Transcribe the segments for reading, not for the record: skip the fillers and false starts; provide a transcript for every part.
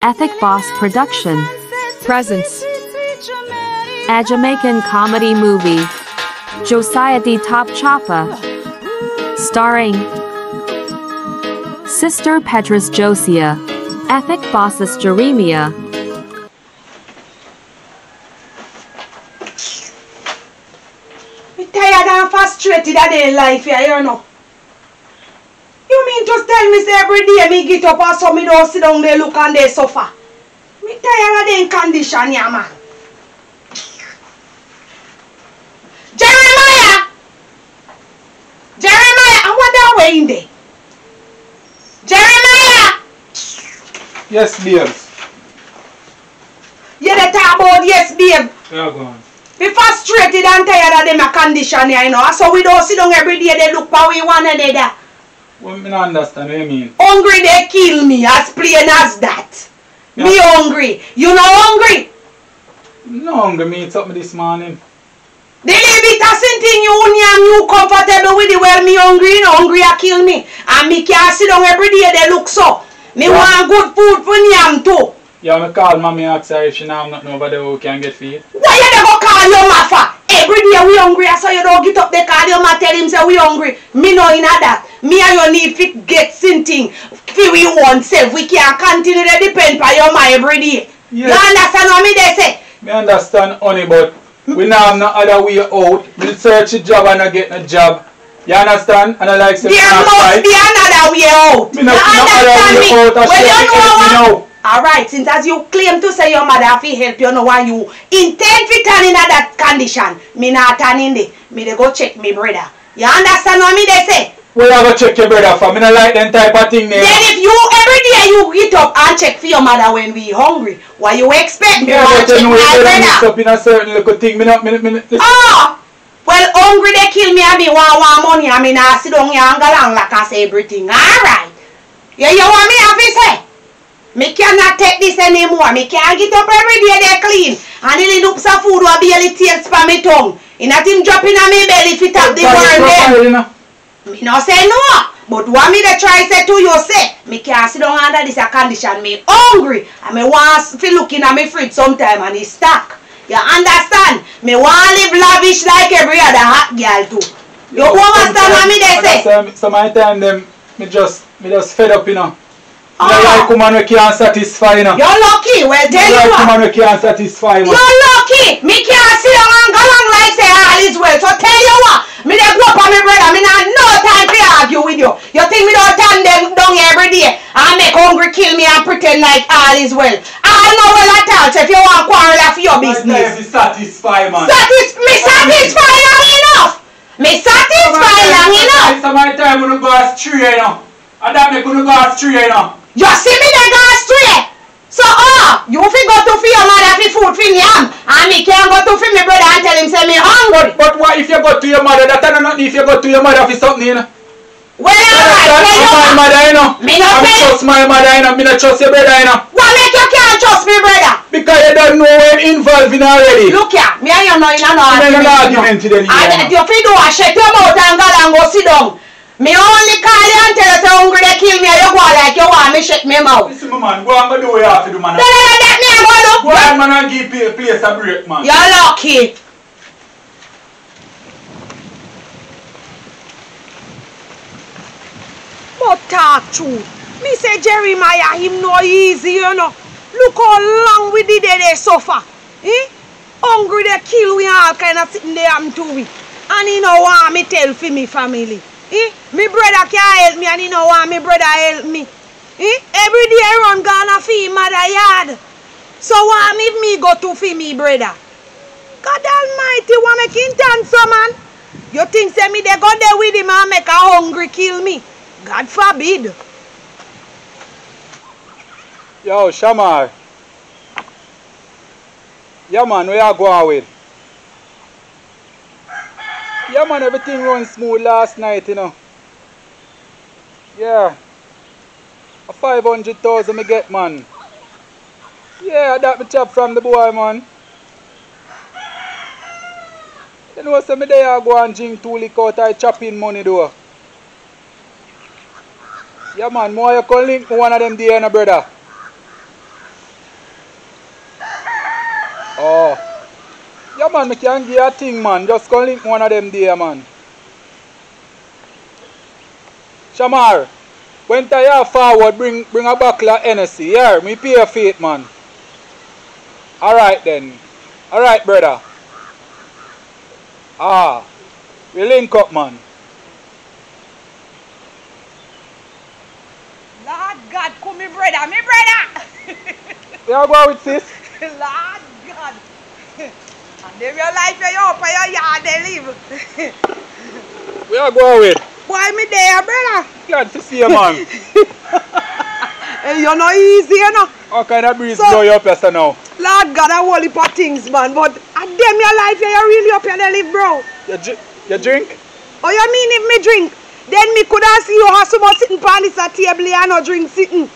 Ethic Boss Production presents a Jamaican comedy movie, Josiah the Top Choppa, starring Sister Petra's Josiah, Ethic Boss's Jeremiah. I'm tired and frustrated of their life here, you know. You mean just tell me say every day me get up and so me don't sit down there look and they suffer? Me tired of them condition, yeah, man. Jeremiah! Jeremiah, I wonder where in there. Jeremiah! Yes, babes. You dey talk about yes, babe. Yeah, go on. Me frustrated and tired of them condition, you know. So we don't sit down every day they look for we one another. Well, I don't understand what you mean. Hungry they kill me, as plain as that. Yeah. Me hungry. You not hungry? No hungry, me eat something this morning. The little bit of something you comfortable with it, well me hungry, you know, hungry a kill me. And me can't sit down every day they look so. Me want good food for yam too. Yeah, I call mommy and ask her if she know have nothing over there we can get feed. Why you never call your ma for? Every day we hungry, so you don't get up there call your ma tell him say we hungry. Me no in that. Me and you need to get something for we oneself. We can't continue to depend on your ma every day. Yes. You understand what me they say? Me understand, honey, but we now have no other way out. We search a job and not get a job. You understand? And I like saying there must be another way out. Me not other way out. Well, you know what? Alright, since as you claim to say your mother have to help you know why you intend to turn in that condition. Me not turn in there. Me they go check me brother. You understand what me they say? Where you go check your brother for? Me not like them type of thing there. Then if you every day you get up and check for your mother when we hungry, what you expect me to check my brother? Up in a certain little thing. Ah! Well, hungry they kill me and me want money and me not sit down here and go along like I say everything. Alright. Yeah, you want me have to say? Me cannot take this anymore. Me can't get up every day they clean. And the little some food will barely taste for me tongue. In that him dropping on me belly fit up the worm then. Me no say no. But what me they try say to you say, me can't sit down under this condition. Me hungry. And me want to looking at me fridge sometime and it's stuck. You understand? Me want live lavish like every other hot girl too. You understand what me they say? Sometimes them me just fed up, you know. You like woman we can't satisfy, you know. You're lucky, well tell you what. You like woman we can't satisfy, man. You're lucky. Me can't sit down and go along like say all is well. So tell you what, me dey go up on me brother, me not no time to argue with you. You think me don't turn them down every day and make hungry kill me and pretend like all is well. I know well at all, so if you want quarrel for your business. My time is satisfy, man. Me satisfy long enough. Me satisfy long enough. So my time we go astray, you know. And that make we go astray, you know. You see me they go astray. So you fi go to for your mother fi food fi yam. And me can't go to for me brother and tell him say me hungry. But what if you go to your mother? That ain't nothing if you go to your mother for something, you know. Well, alright, my mother, you know. Me not trust my mother, you know. Me not trust your brother, you know. What make you can't trust me brother? Because you don't know when involved in already. Look here, me and you know in an argument today. And you fi do a shut your mouth and go sit down. Me only call you and tell you so hungry they kill me and you go like you want me shut me mouth. Listen man, go and do what you have to do, man. Let me go look. Go on man and give place a break, man. You're lucky. But talk true. Me say Jeremiah him no easy, you know. Look how long we did they suffer. Hungry they kill we all kind of sitting there to we. And he no want me tell for me family. Me brother can't help me and he no want me brother help me. Every day I run gonna feed mother yard. So what if me go to feed me brother? God almighty want make him turn so man. You think say me they go there with him and make a hungry kill me? God forbid. Yo, Shamar. Yeah man, where you going with? Yeah man, everything runs smooth last night, you know. Yeah. A 500,000 me get, man. Yeah, that me chop from the boy, man. You know, say me there go and drink 2 liquor out I chop in money though. Yeah man, more you can link me one of them there, no brother. Oh. Yeah, man, I can give you a thing, man. Just go link one of them there, man. Shamar, when you forward, bring a buckle of Hennessy. Yeah, me pay for it, man. Alright then. Alright, brother. Ah. We link up, man. Lord God, come me brother, me brother. You are going with sis? Lord God. And they realize you up in your yard, they live. We are going with. Why me there, brother? Glad to see you, man. Hey, you're not easy, you know. How kind of breeze blow you up yesterday now? Lord God, I whole heap of things, man. But at them your life, you really up here, they live, bro. You drink? Oh, you mean if me drink? Then me could have see you have so much sitting on this table and no drink sitting.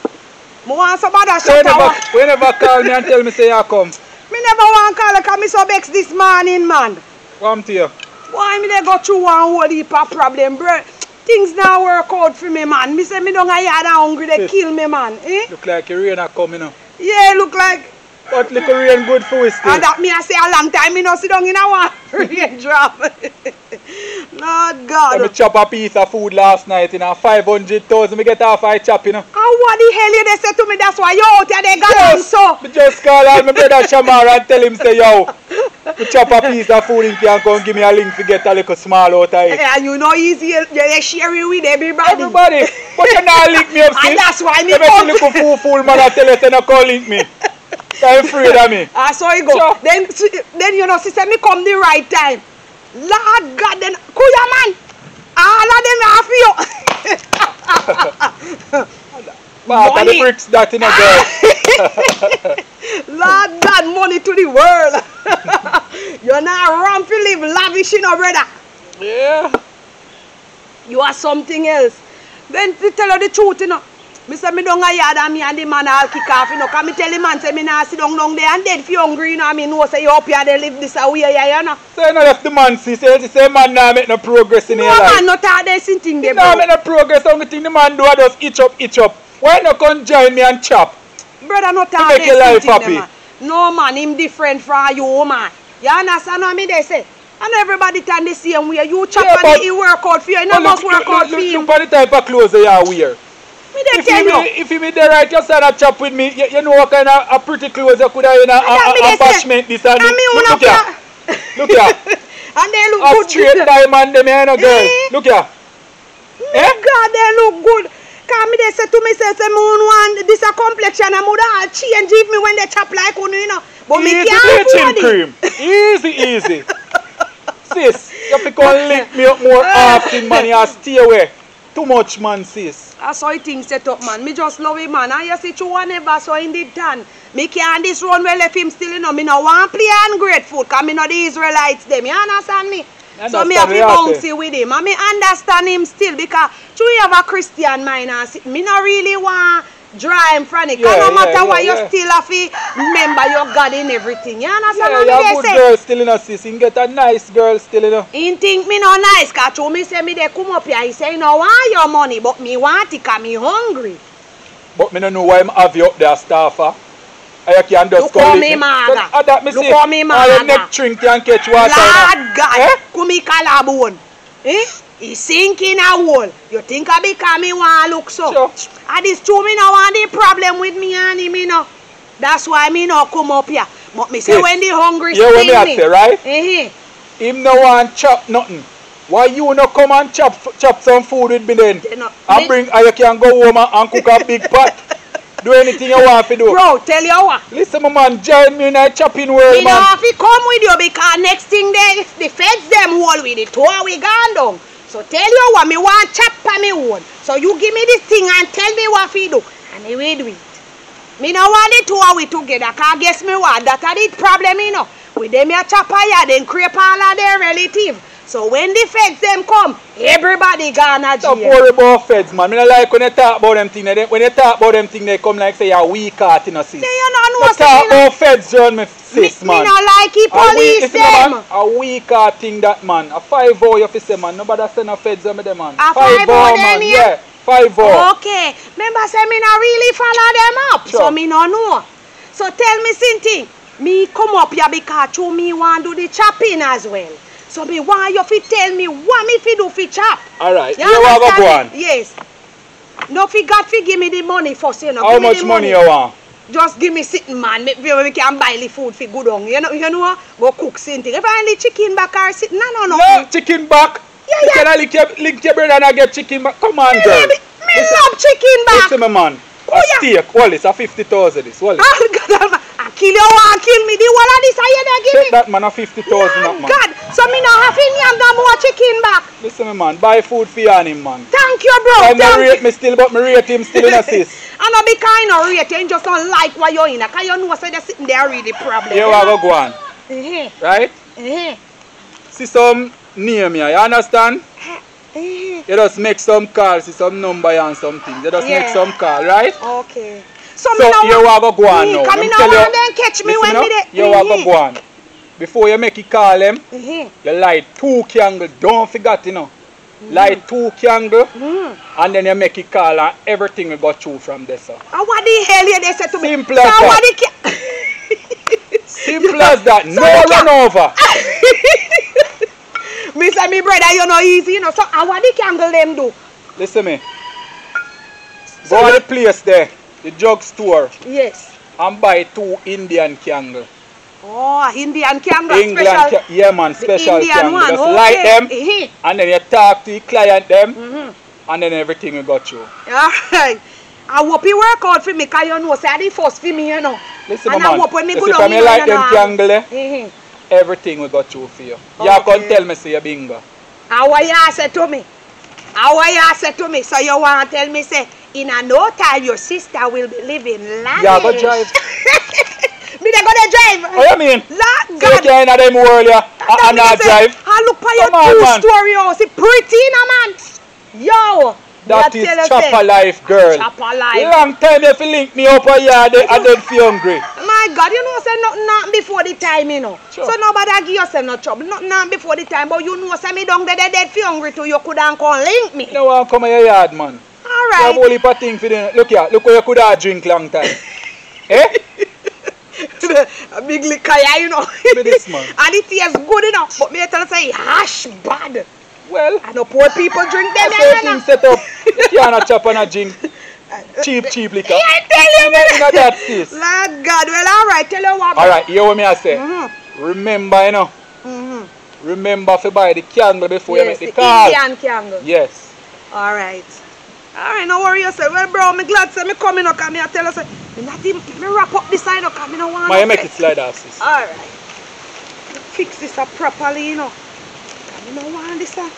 Me want some other shut up. We never call me and tell me say you come. Me never want to call because me so vexed this morning, man. Come to you. Why me they go through one whole heap of problem, bro? Things now work out for me, man. Me say me don't get yard and hungry, they kill me, man. Eh? Look like the rain are coming up. Yeah, look like. But little rain good for us still. And that me I say a long time, me no sit down in a one rain drop. Lord God. Let me chop a piece of food last night, you know, 500,000, me get off I chop, you know. And what the hell you they say to me, that's why you out here, they got on so. Me just call out my brother Shamar and tell him, say, yo, me chop a piece of food in here and come give me a link to get a little small out of it. Yeah, you know easy, they share it with everybody. Everybody. But you not link me up, sis. And that's why me come. You make a little fool man and tell you, say, no call link me. I'm afraid of me. Ah, so you go. Sure. Then you know, sister, me come the right time. Lord God, then Kuya man, all of them after you. But the bricks that in a girl. Lord God, money to the world. You're not wrong to live lavish, you know, brother. Yeah. You are something else. Then to tell you the truth, you know. Me say me don't go yard and me and the man all kick off, you know, because me tell the man say me nah sit down there and dead for hungry, you know, I mean, know say you up here, they live this away, you know. So you know that's the man see, say man nah make no progress in your life. No man, not all they sitting there, nah make no progress, only thing the man do is just itch up. Why not come join me and chop? Brother, not all they sitting there, man. No man, him different from you, man. You understand what me they say? And everybody turn the same way. You chop and he work out for you, you must work out for you. Look at the type of clothes they are wear. If you be there right, you stand and chop with me, you know what kind of a pretty clothes you could have in a bashment this and this. Look here. And they look good. A straight diamond, them here, no girl. Look here. God, they look good. Because me they say to me, say, one, this a complexion, and would all change if me when they chop like you know. But me can't afford it. Easy. Sis, you have to come link me up more often, man. You stay away. Too much, man, sis. That's how things set up, man. Me just love him, man. And you see, you never saw in the town. Me can't this run well if him still, you know. Me no want play ungrateful, because me know the Israelites, them. You understand me? So me have to bouncy with him. And me understand him still, because you have a Christian mind and me no really want dry him from it. Because no matter what, you still have to remember your God in everything. You understand what me they say? Girl still in a sis. You get a nice girl still in a. He think me no nice, because you me say me they come up here. He say, no want your money, but me want it because me hungry. But me no know why I have you up there, staffer. I can just call me maga. Look call me maga. Your neck shrink and catch water. Lord God, come me collarbone. He sink in a hole. You think I become me want look so? Sure. And this true me no want the problem with me and him, you know. That's why me no come up here. But me say when the hungry sting me. You when me say, right? Him no want chop nothing. Why you no come and chop some food with me then? And bring, you can go home and cook a big pot. Do anything you want to do. Bro, tell you what. Listen, my man, join me in a chopping world, man. Me no have to come with you because next thing they the feds them whole with it. Tour we gone down. So tell you what, me want chop on me own. So you give me this thing and tell me what to do. And I will do it. Me no want the two of we together, because guess me what, that are the problem, you know. With them a chop here, then creep all of their relatives. So when the feds them come, everybody gonna jail. Don't worry about feds, man. Me no like when you talk about them things. When you talk about them things, they come like say you're weak heart, you know, sis. Say you no know, talk about feds, John, me sis, man. Me no like the police, them. A weak heart thing that, man. A 5-0 you fi say, man. Nobody send a feds on me, them, man. A 5-0 man. Yeah, 5-0. Okay. Remember say me no really follow them up. Sure. So me no know. So tell me something. me come up here because you me want to do the chopping as well. So me want you to tell me what me fi do fi chop. Alright, You you want to go on? understand? Yes. No fi God fi give me the money first, you know. How Give me much the money you want? Just give me sitting, man. Me can buy the food for good on. You know, go cook something. If I only chicken back or sitting, no. Chicken back. Yeah, you yeah. can link your brother and I get chicken back. Come on, girl. Me love chicken back. Listen, my man. Oh, A yeah. steak. Well, it's a 50,000. This. Well, Oh, God, I kill you and kill me. The whole of this I hear they give take me. that man a 50,000 Oh, man. God. So me not having yam no more chicken back. Listen, my man. Buy food for you and him, man. Thank you, bro. I Thank rate you. me still, but me rate him still in assist. I know be kind of rate. You just don't like what you're in. Because you know so they're sitting there really problem. You want to go on. Right? Uh-huh. See some name here. You understand? You just make some calls, see some number and some things. You just make some call, right? Okay. So you want to go on now. Come in now and then catch me when me there. You want to go on. Before you make it call them, you light 2 candles. Don't forget, you know. Light 2 candles and then you make it call and everything will go through from there, sir. And what the hell you they said to me? Simple as that. Simple as that. No run over. Me say me brother, you know easy, you know. So what the candle them do? Listen me. Go to the place there, the drugstore. Yes. And buy 2 Indian candles. Oh, Indian candle England, special. yeah man, special candle. One. Just Okay. light them and then you talk to the client them and then everything will go through. Alright. I hope you work out for me because you know say the first for me, you know. Listen, and man, I hope when me go listen, down if you like them candle, there, everything will go through for you. You can tell me say you bingo. How you said to me? How you said to me? So you want to tell me say in a no time your sister will be living lavish. Yeah, go drive. Me they gonna drive. What you mean? Lord So you God. can't them world yeah, and not drive? I look for your Come on, man. 2-story house. It's pretty, no man. Yo. That is Choppa life, girl. Choppa life. Long time if you link me up a yard, I don't feel hungry. My God, you know say nothing before the time, you know. Sure. So nobody give yourself no trouble. Nothing before the time, but you know say me down there dead feel hungry too. You could have come link me. You don't want to come in your yard, man. All You right. have only for thing for them. Look here, look where you could have drink long time. Eh? A big liquor, yeah, you know. Me this, man. And it tastes good enough, but me tell you say hash bad. Well, I know poor people drink them, that's you how know. things set up. You can't chop and a drink cheap liquor. Yeah, I tell you, You know that sis. Lord God, well, all right, tell you what. Alright, you hear what me I say? Remember, you know. Remember to buy the candle before you make the call. Indian candle. Yes. All right. All right, no worry yourself. Well, bro, me glad say me coming up and me I tell you say me not even me wrap up this side up and me no want. Man, you make it slide off, sis. All right. Fix this up properly, you know. Me no want this up.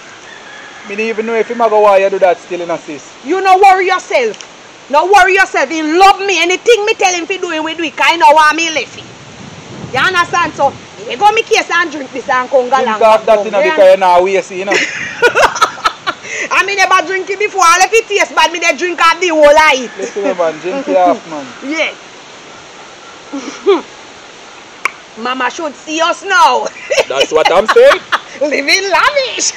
Me don't even know if you go why you do that still in a sis. You no worry yourself. No worry yourself. He love me. Anything me tell him to do, he will do it. I know why me left it. You understand? So, you go me case and drink this and come Drink along. off that thing because you're not wasting, you know. I mean, never drink it before. All if it tastes bad, me they drink off the whole of it. Listen, man, drink it off, man. Yeah. Mama should see us now. That's what I'm saying. Living lavish.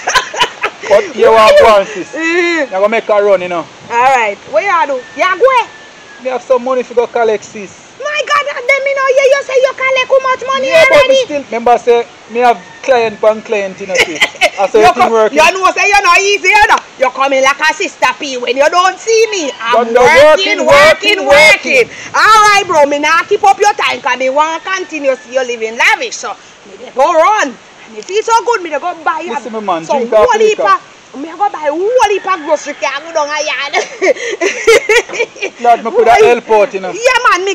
But you want one, sis. You're going to make a run, you know. Alright, what you do? You go? Me have some money to go collect, sis. My God, and then me know you say you collect how much money Yeah, but me already. still, remember say, me have client and client, you know, sis. I say everything working. You know say you're not easy, you know. You coming like a sister P when you don't see me. I'm But the working. Alright, bro, me now keep up your time because me want to continue see you living lavish. So, me dey go run. And if it's so good, me dey go buy you. Listen, me man, So, drink off liquor. me go buy whole heap of grocery car go down a yard. Glad me could have help out, you know. Yeah, man, me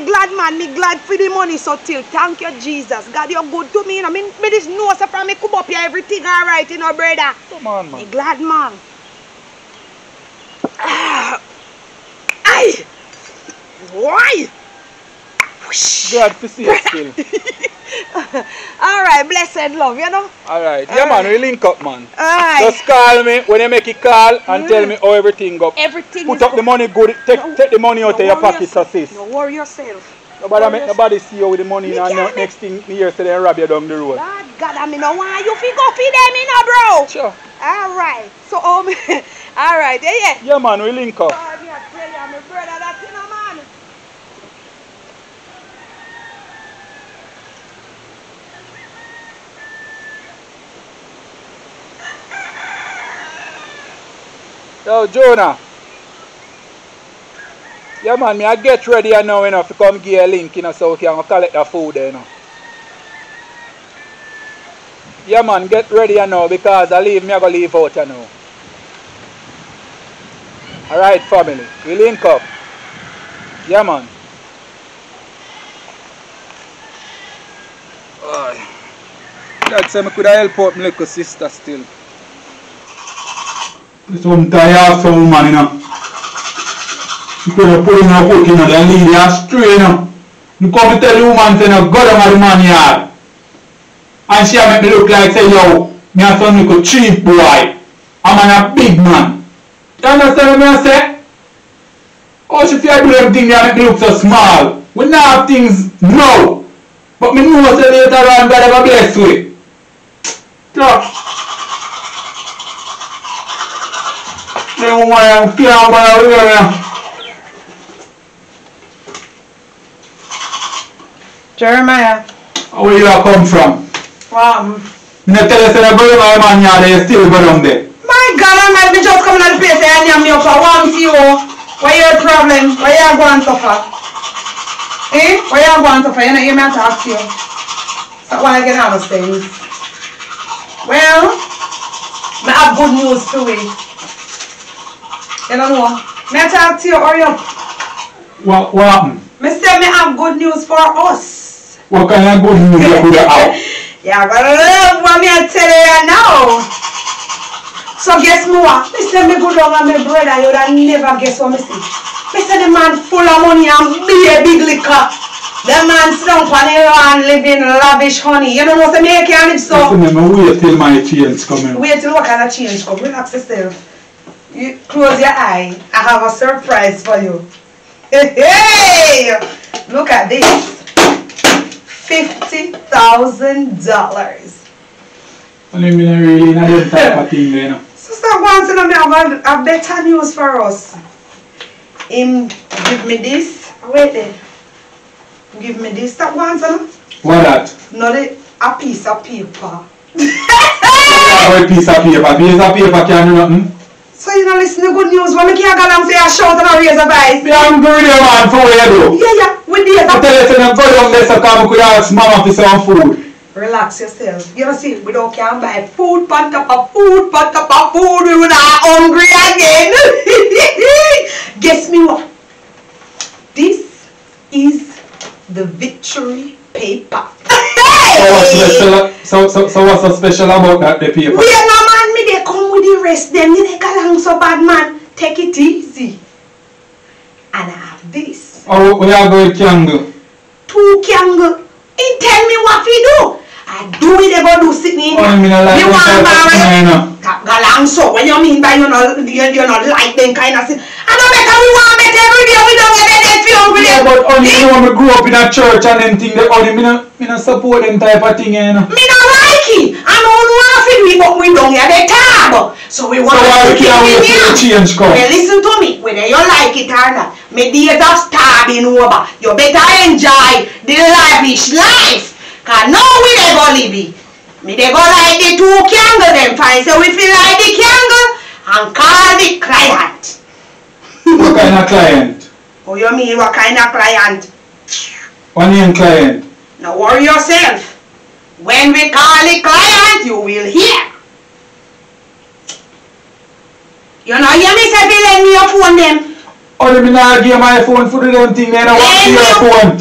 glad for the money so till. Thank you, Jesus. God, you're good to me, you know. Me this know so from me come up here, everything all right, you know, brother. Come on, man. Me glad, man. Aye. Why? Glad to see you still. Alright, blessed love, you know. Alright, yeah, man, we link up, man. Alright. Just call me when you make a call and tell me how everything go. Everything Put is up good. the money good. Take the money out of your pocket, sis. No worry yourself. Nobody see you with the money and can't next thing here say they rob you down the road. Lord God, I mean, no want you fi go feed them, you know, bro. Sure. Alright. So, alright, yeah. Yeah, man, we link up. God, yeah, tell you, my brother, that's you know, man. Yo, Jonah. Yeah, man, me I get ready now, you know, to come give a link, you know, so we can collect the food there, you know. Yeah, man, get ready now, because I going to leave out, you know. Alright, family, we link up. Yeah, man. Dad said I could help out my little sister still. This one tired of some woman, you know. You could have put in a hook, you know, then lead her straight, you know. You come to tell the woman, say, no, go down to the man yard. And she make me look like, say, yo, me a son little cheap boy. I'm a big man. You understand what I say? Oh, she feel do them things that make me look so small. We not have things now. But me know say later on God have a blessed way. Then woman can't buy a Jeremiah. Where you come from? Me not tell you say the go down man yard you still go down there. My God, I might be just coming out the place and I'm here for one you. What your problem? Why you going to suffer? Eh? Why you going to suffer? You know, you might talk to you. So why I get out of things? Well, I have good news for you. You don't know? May I talk to you? Hurry up. What happened? Me say me have good news for us. What kind of good news you could have? Yeah, but love what me I tell you now. So guess me what? Me say me go down and my brother, you would never guess what me see. Me say the man full of money and be a big liquor. The man sit down on the land living lavish honey. You know what I mean? Can't live so. Listen, wait till my change coming. Wait till what kind of change come. Relax yourself. You close your eye. I have a surprise for you. Hey! Look at this. $50,000. I mean, really not that type of thing, you know. Sister wants to have a better news for us. Him give me this. Wait there. Give me this. That wants to. What that? Not a piece of paper. A piece of paper. A piece of paper can't do nothing. So you don't listen to good news when we can't go down and say a shout and a raise a voice. Yeah, I'm going there, man, for where you do. Yeah, with the I tell you, so go down there so come we could ask mama for some food. Relax yourself. You know, see, we don't can buy food, pot up of food, pot up of food. We would are hungry again. Guess me what? This is the victory paper. So what's so special about that, the paper? We are no man, me they come with the rest. Them you take along so bad, man. Take it easy. And I have this. Oh, we are going candle. 2 candle. And tell me what we do. I do it, they go do sitting. Oh, I mean, I like you want that. Galang so when you mean by you know like them kind of thing. I know better we want better every day we don't get that feel with yeah, but only you know when we grew up in a church and them thing, only me no support them type of thing, you know. Me not like it. I don't want to we but we don't get the tab. So we want to keep it change come. Well, listen to me, whether you like it or not. Me days of starving over. You better enjoy the lavish life. Cause now we dey go live it. Me dey go like the 2 candle them fine. So we feel like the candle and call the client. What kind of client? Oh, you mean what kind of client? What name client? Now worry yourself. When we call the client, you will hear. You know, hear me say, lend me your phone them. Oh, me not give my phone for them thing, then I want your phone.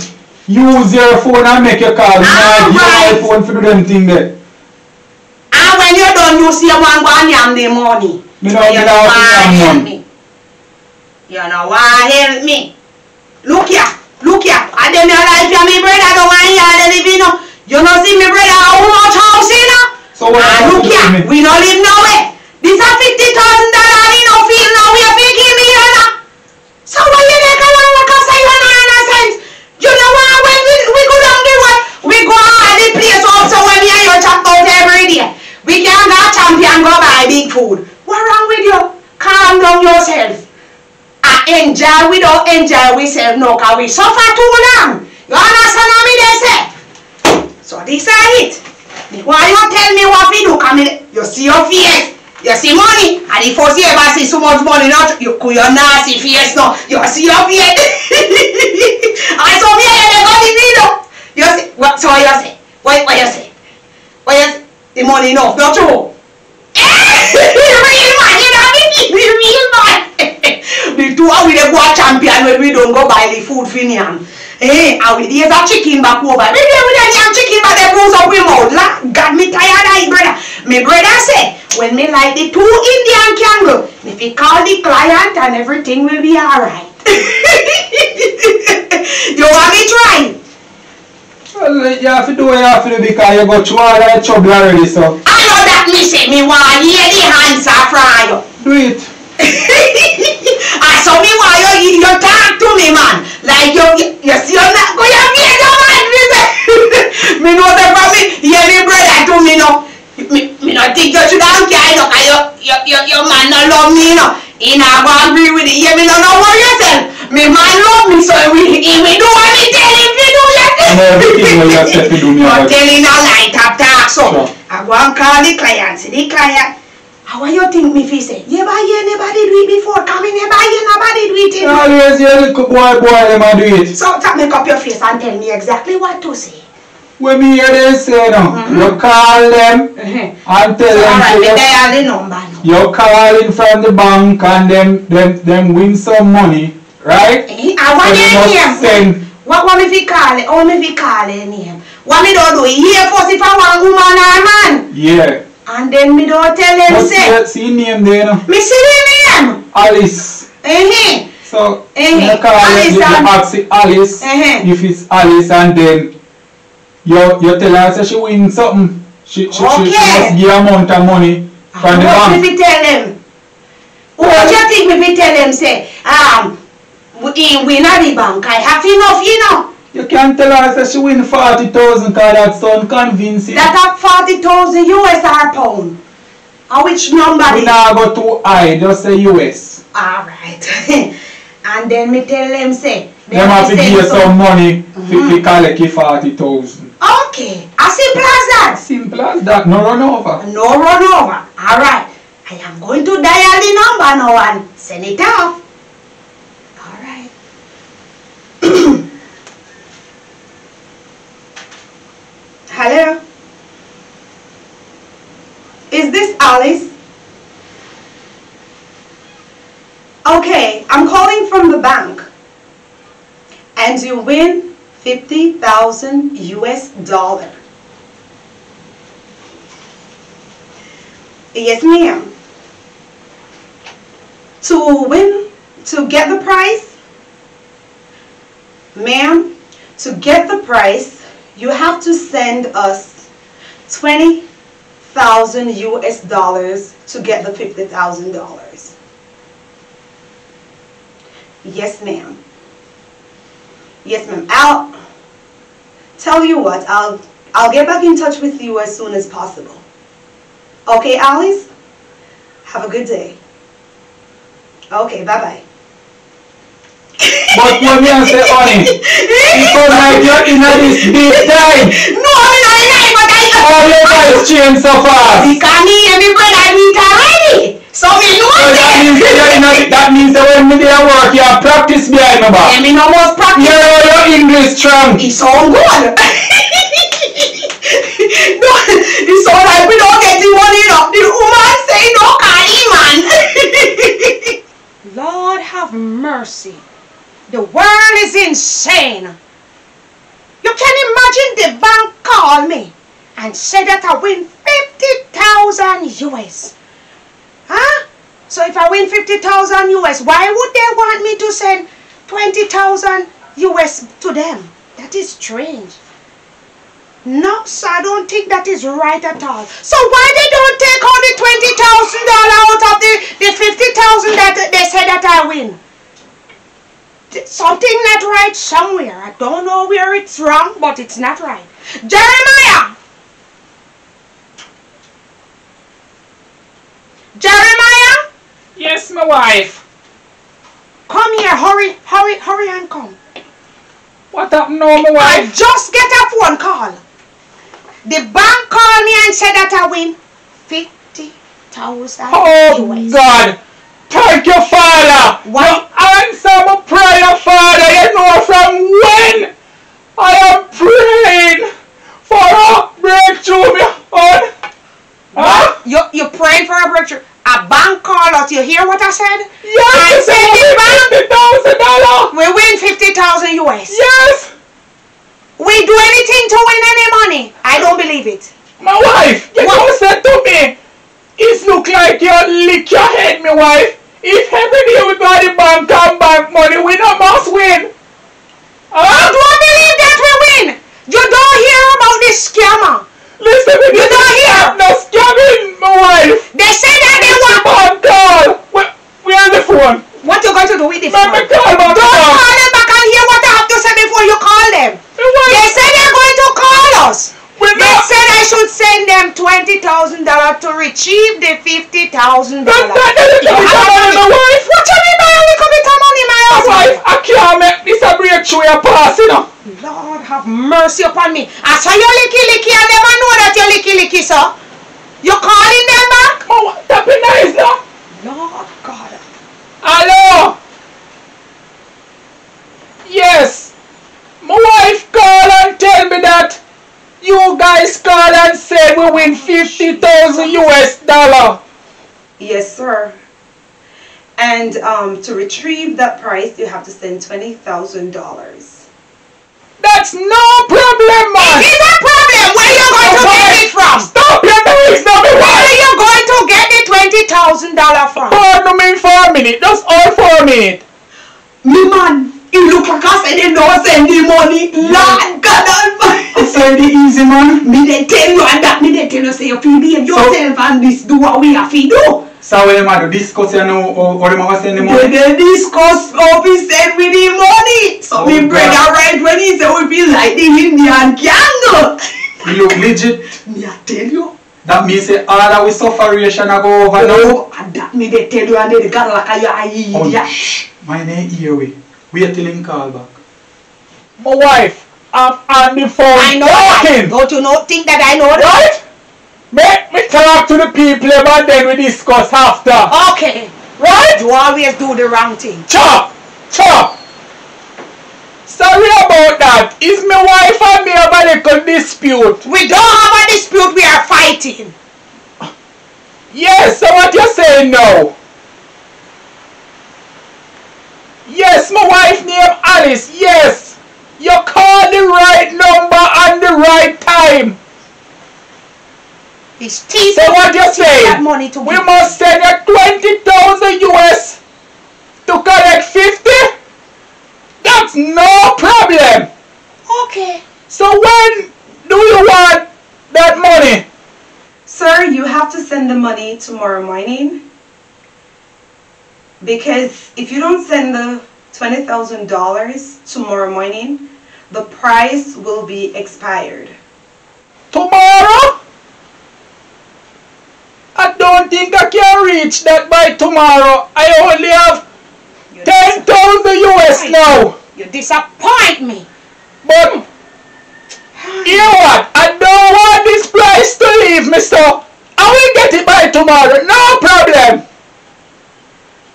Use your phone and make your call. Now give my phone for them thing there. And when you're done, you see one go and yam the money. Me don't help me. You know why help me? Look here. I dem your life here, me brother don't want here to live, you know. You know see me brother how much house, you know? So what look here, we don't live nowhere. This is $50,000 you know feel now we are picking me, you know. So when you make a long look say you know innocent. You know why when we go down the road, we go out the place up so when we are your chop out every day. We can't go champion go buy big food. What wrong with you? Calm down yourself. I enjoy, we don't enjoy ourselves no, cause we suffer too long. You understand what me they say? So this is it. Why you tell me what we do? Come in, you see your face. You see money, and the first you ever see so much money, not you could your nasty face now. You see your face. I saw me and they got the video. You see what? So you say? What you say? What you say? The money enough, not true. Real man, you know me, real man. The two are we the go champion when we don't go buy the food for them. Eh, and we there's a chicken back over. We there with any chicken but they bruise up with mouth. God me tired of it, brother. My brother said, when me like the two Indian candle, if he call the client and everything will be alright. You want me try? Well, you have to do what you have to do because you got through all that trouble already, so. I know that me say me want hear the answer from you. Do it. I saw me why you talk to me, man. Like you see you're not going to be no man. Me know that from me. Hear me brother to me no. Me not think you should have care no. Your man not love me no. He not going to agree with it. Hear me no worry yourself. Me man love me so he will do what me tell him to do. Everything what you said to do me. Not telling a lie talk so. I go and call the client. See the client. How you think me fi say? You never hear nobody do it before. Come in, never hear nobody do it. Always hear little boy them a do it. So make up your face and tell me exactly what to say. When me hear them say no, you call them and tell them. Alright, me dial the number now. You calling from the bank and them win some money, right? I want their name. What me fi call it? How me fi call their name? What me don't do? Here first if I want woman or man. Yeah. And then me don't tell them say. See name there no? Me see the name. Alice. So you call Alice you ask Alice if it's Alice and then you tell her say she win something. She must give amount of money from the bank. What me tell them? What do you think me fi tell them say? We win at the bank. I have enough, you know. You can't tell her that she win 40,000 because that sound convincing. That have 40,000 US or pound. Or which number? We now go too high, just say US. Alright. And then me tell them say. Them have to give you some money to collect 40,000. Okay. As simple as that. Simple as that. No run over. No run over. Alright. I am going to dial the number now and send it off. Alright. Hello? Is this Alice? Okay, I'm calling from the bank. And you win 50,000 US dollar. Yes, ma'am. To get the prize? Ma'am, to get the prize, you have to send us 20,000 US dollars to get the $50,000. Yes, ma'am. Yes, ma'am. I'll tell you what, I'll get back in touch with you as soon as possible. Okay, Alice? Have a good day. Okay, bye-bye. But when you say honey, because like you're in this big time. No, I'm not in it, but all your guys change so fast. Because me and my brother meet already. So me know so that means that when me there work, you have practice behind my back. Yeah, me no most practice. Your English strong. It's so good. No, it's so like we don't get the money up. The woman say no call him, man. Lord have mercy. The world is insane. You can imagine the bank call me and say that I win 50,000 US. Huh? So if I win 50,000 US, why would they want me to send 20,000 US to them? That is strange. No, sir, I don't think that is right at all. So why they don't take all the $20,000 out of the 50,000 that they say that I win? Something not right somewhere. I don't know where it's wrong, but it's not right. Jeremiah! Jeremiah? Yes, my wife. Come here, hurry and come. What happened now, my I wife? just get a phone call. The bank called me and said that I win Oh God. Thank you, Father. Why? You answer my prayer, Father. You know from when I am praying for a breakthrough, me on. Huh? You're praying for a breakthrough. A bank call us. You hear what I said? Yes, I said the bank. $50,000. We win 50,000 US. Yes. We do anything to win any money. I don't believe it. My wife, you don't say to me, it look like you lick your head, my wife. If every day we go to the bank and bank money, we no must win. I don't believe that we win. You don't hear about this scammer. Listen, you don't hear. No scamming, my wife. They say that they want. Bank call. Where's the phone? What you going to do with the phone? Let me call back. Don't call them back and hear what I have to say before you call them. They say they're going to call us. They said I should send them $20,000 to retrieve the $50,000. That's not my wife. What you mean by a little bit of money, my husband? Wife, I can't make this a breakthrough you're passing up. Lord have mercy upon me. I saw you licky. I never know that you're licky, sir. You calling them back? Oh, that be nice now. Lord God. Hello. Yes. My wife called and tell me that you guys called and said we win $50,000 US. Yes, sir. And to retrieve that price, you have to send $20,000. That's no problem, man. It is a problem. Where are you going to get it from? Stop your noise now, my Where wife. are you going to get the $20,000 from? Pardon me for a minute. Just all for a minute. Me man, you look like I said they don't send the money. Lord God Almighty. Send the easy man. Me they tell you and that me they tell you say you feel behave yourself and this do what we have to do. So what them have to discuss, you know, or them have to send the money? They discuss how we send with the money. So me brother right when he say we feel like the Indian gang. You look legit. Me I tell you. That means say all that we sufferation I go over now. Oh, and that me they tell you and they got like a idiot. Shh. My name here we. Wait till him call back. My wife, I'm on the phone I know that. talking. Don't you know? Think that I know that? Right? Make me talk to the people and then we discuss after. Okay. Right? You always do the wrong thing. Chop! Sorry about that. Is my wife and me have a little dispute? We don't have a dispute. We are fighting. Yes, so what you saying now? Yes, my wife named Alice. Yes. You called the right number and the right time. It's cheap. So what you saying? That money to We give. must send you 20,000 US to collect 50? That's no problem. Okay. So when do you want that money? Sir, you have to send the money tomorrow morning. Because if you don't send the $20,000 tomorrow morning, the price will be expired. Tomorrow? I don't think I can reach that by tomorrow. I only have 10,000 US now. You disappoint me. But you know what? I don't want this price to leave me, so I will get it by tomorrow. No problem.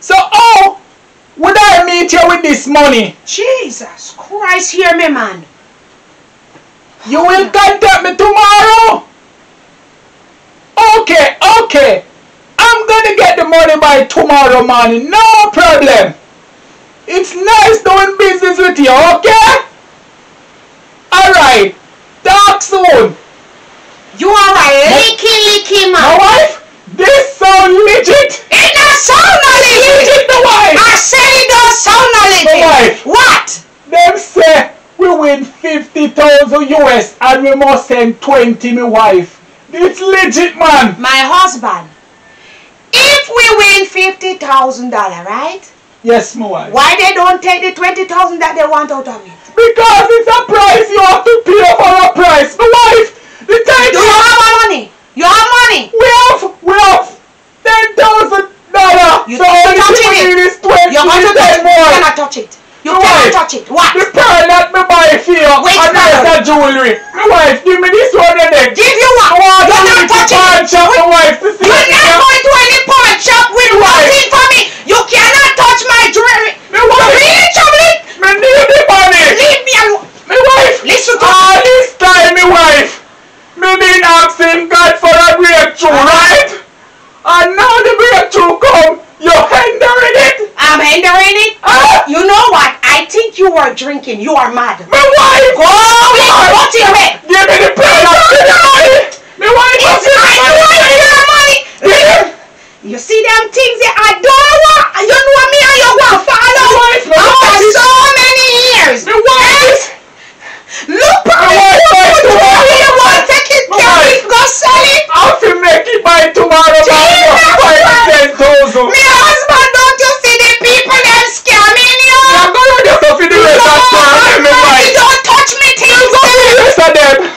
So how would I meet you with this money? Jesus Christ, hear me, man. You will contact me tomorrow? Okay. I'm gonna get the money by tomorrow morning. No problem. It's nice doing business with you, okay? Alright. Talk soon. You are a licky My man. wife, this sound legit. It does sound no legit. Legit, the wife. I said it does sound no legit. My wife. What? Them say we win 50,000 US and we must send 20, my wife. It's legit, man. My husband. If we win $50,000, right? Yes, my wife. Why they don't take the $20,000 that they want out of it? Because it's a price you have to pay for a price. My wife, the time Do you have money? You have money? we have $10,000. You So all touching you it. need is 20 You're going to touch it. You more. cannot touch it. You My cannot wife, touch it. What? The pearl that me buy for you Which and pearl? the jewelry. My wife, give me this one and then. Give you what? I want You're to not touching it. my wife to see You're it. not going to are drinking. You are mad. My wife! Go to your head. Give me the money! My wife! It's your money. You see them things that I don't want. You know me and you want to follow after so many years. My wife! Look at it. You want to take it, go sell it. I'll make it by tomorrow. Me husband, don't you see the people them scamming you? I'm going to do the rest of the time. Don't touch me things.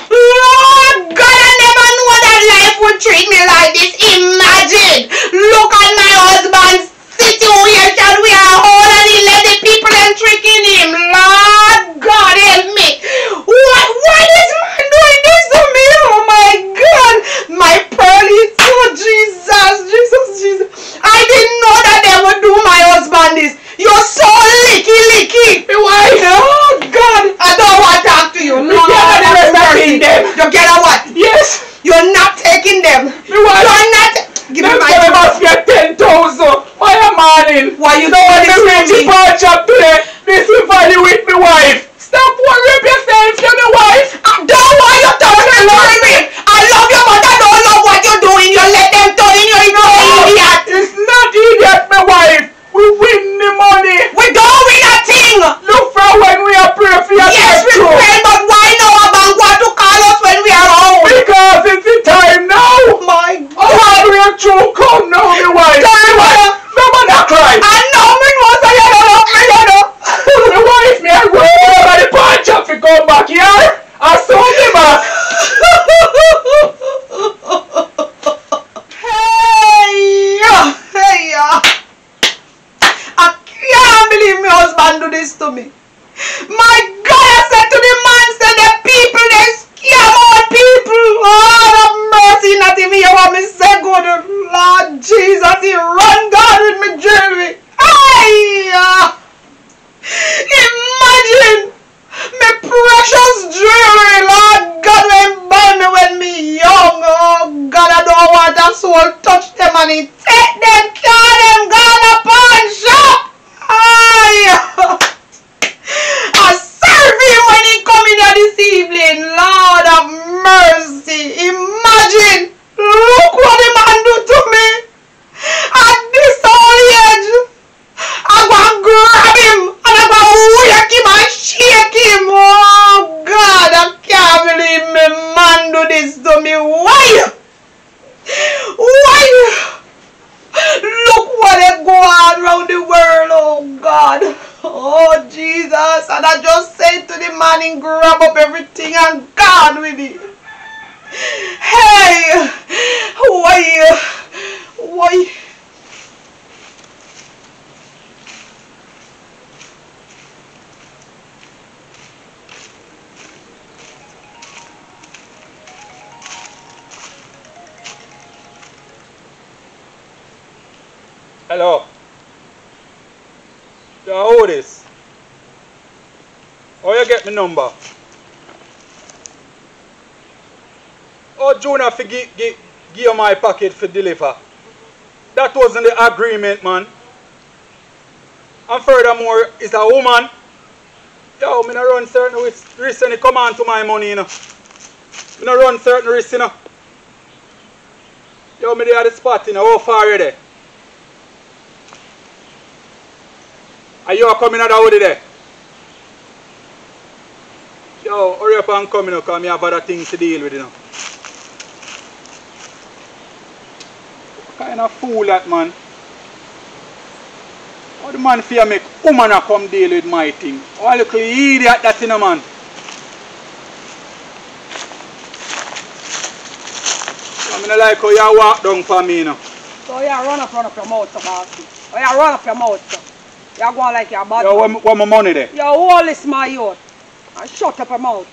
Lord God, I never knew that life would treat me like this. Imagine. Look at my husband's situation. We are all and he let the people them tricking him. Lord God, help me. Why this man doing this to me? Oh my God. My pearly. Oh Jesus. I didn't know that they would do my husband this. You're so licky. Why? Oh God. I don't want to talk to you. Lord, you get a what? Yes. You're not taking them. You're not. Give me my money. Must get 10,000. Why am I? Why you don't want to reach the job today? This is value with my wife. Stop worrying yourself, you're my wife. I don't want you touching me. I love you, but I don't love what you're doing. You let them turn in you, idiot. It's not idiot, my wife. We win the money. We don't win a thing. Look for when we are pray for your yes, we pray, but why now a bank want to call us when we are home? Because it's the time now. My God. Oh, we are true. Come now, my wife. No man not cry. I know me was a yellow. My wife, me I go over the punch up to come back here. I saw me back. Hey, I can't believe my husband do this to me. My God, I said to the man, said the people, they scam all people. Lord have mercy, not even you want me say good. Lord Jesus, he run God with me jewelry. Hey, imagine my precious jewelry, Lord God, when buy me when me young. Oh God, I don't want a soul touch them and he take them, carry them, go to pawn shop. I serve him when he come in here this evening. Lord have mercy. Imagine. Look what the man do to me. At this old age, I'm going to grab him and I'm going to wake him and shake him. Oh God, I can't believe my man do this to me. Why? Look what they go on around the world, oh God. Oh Jesus. And I just say to the man and grab up everything and gone with it. Hey, why? Hello. Who this? How you get my number? Oh, Junior, give you my packet for deliver. That wasn't the agreement, man. And furthermore, it's a woman. Yo, I don't run certain risks and come on to my money, you know. I don't run certain risks, you know. Yo, me there at the spot, you know. How far are you there? Are you coming out of there? Yo, hurry up and come, you know, because I have other things to deal with, you know. What kind of fool that man? How the man fear make woman come deal with my thing? Oh, look, idiot that, you know, man. I mean, like how you walk down for me, you know. So you run up your mouth, so Basti. Or you run up your mouth, so. You're going like you're bad. Yo, where my money there? Yo, all this my youth. And shut up your mouth.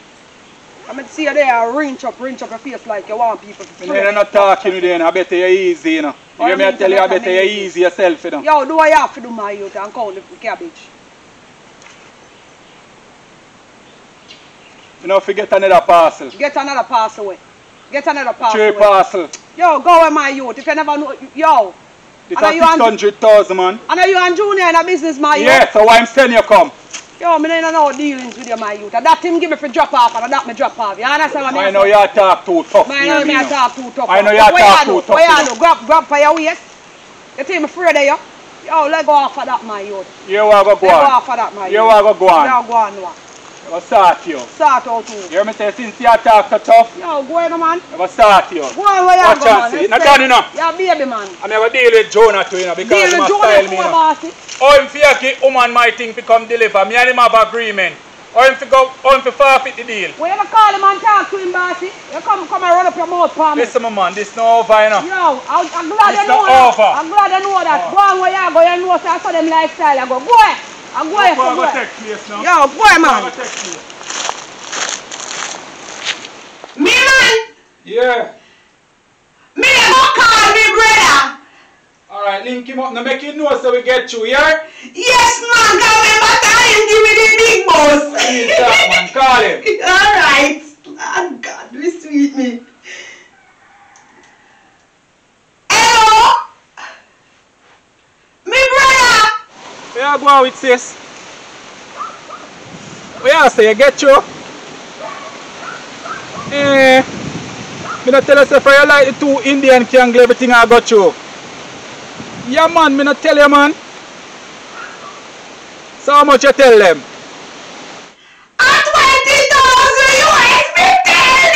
I mean, see you there, rinse up your face like you want people to see. You're not talking to them, I bet you're easy, you know. You hear me tell you, I bet you're easy yourself, you know. Yo, do what you have to do, my youth, and count the cabbage. You know, if you get another parcel. Get another parcel away. Get another parcel 3 away. parcel. Yo, go away, my youth. If you never know, yo. This is 600,000, man. I know you and Junior in a business, my youth. Yeah, so why I'm saying you come? Yo, me don't know dealings with you, my youth. That him give me for drop off and that me drop off. You understand what I know you talk too tough. I know me talk too tough. I know you talk too tough. What you do? Grab for your waist? You think I'm afraid of you? Yo, let go off of that, my youth. You want to go on? Let go off of that, my youth. You want to go on? You go on, what? I'm going to start you. Start out too. You hear me say since you talk so tough? Yo, go on, man. I'm going to start you. Go on, where you Watch go, and man. see. Not done enough. Yeah, baby, man. I'm going to deal with Jonah too, you know, because Deal he with must Jonah style me, for you know. bossy. Oh, if you get woman my thing to come deliver, me and him have agreement. Or if you go, or if you forfeit the deal. When you call him and talk to him, bossy, you come and run up your mouth for me. Listen, my man, this no over, you know. Yo, I'm glad It's you know not that. over. I'm glad you know that. Go on where you go, you know, so I saw them lifestyle. I go, go ahead. I'm going Go for take place now. Yo, go ahead, Go man. take place. Me man, Yeah. me go call me brother. Alright, link him up. Now make him know so we get you, yeah? Yes man, call me but him give me the big boss. Please talk, man. Call him. Alright. Oh God, we sweet me. Hello? Me brother. Where you go on with sis? Where you say you get you? Me not tell you if you like the two Indian kangle, everything I got you. Yeah man, me not tell you man. So how much you tell them? At 20,000 US, me tell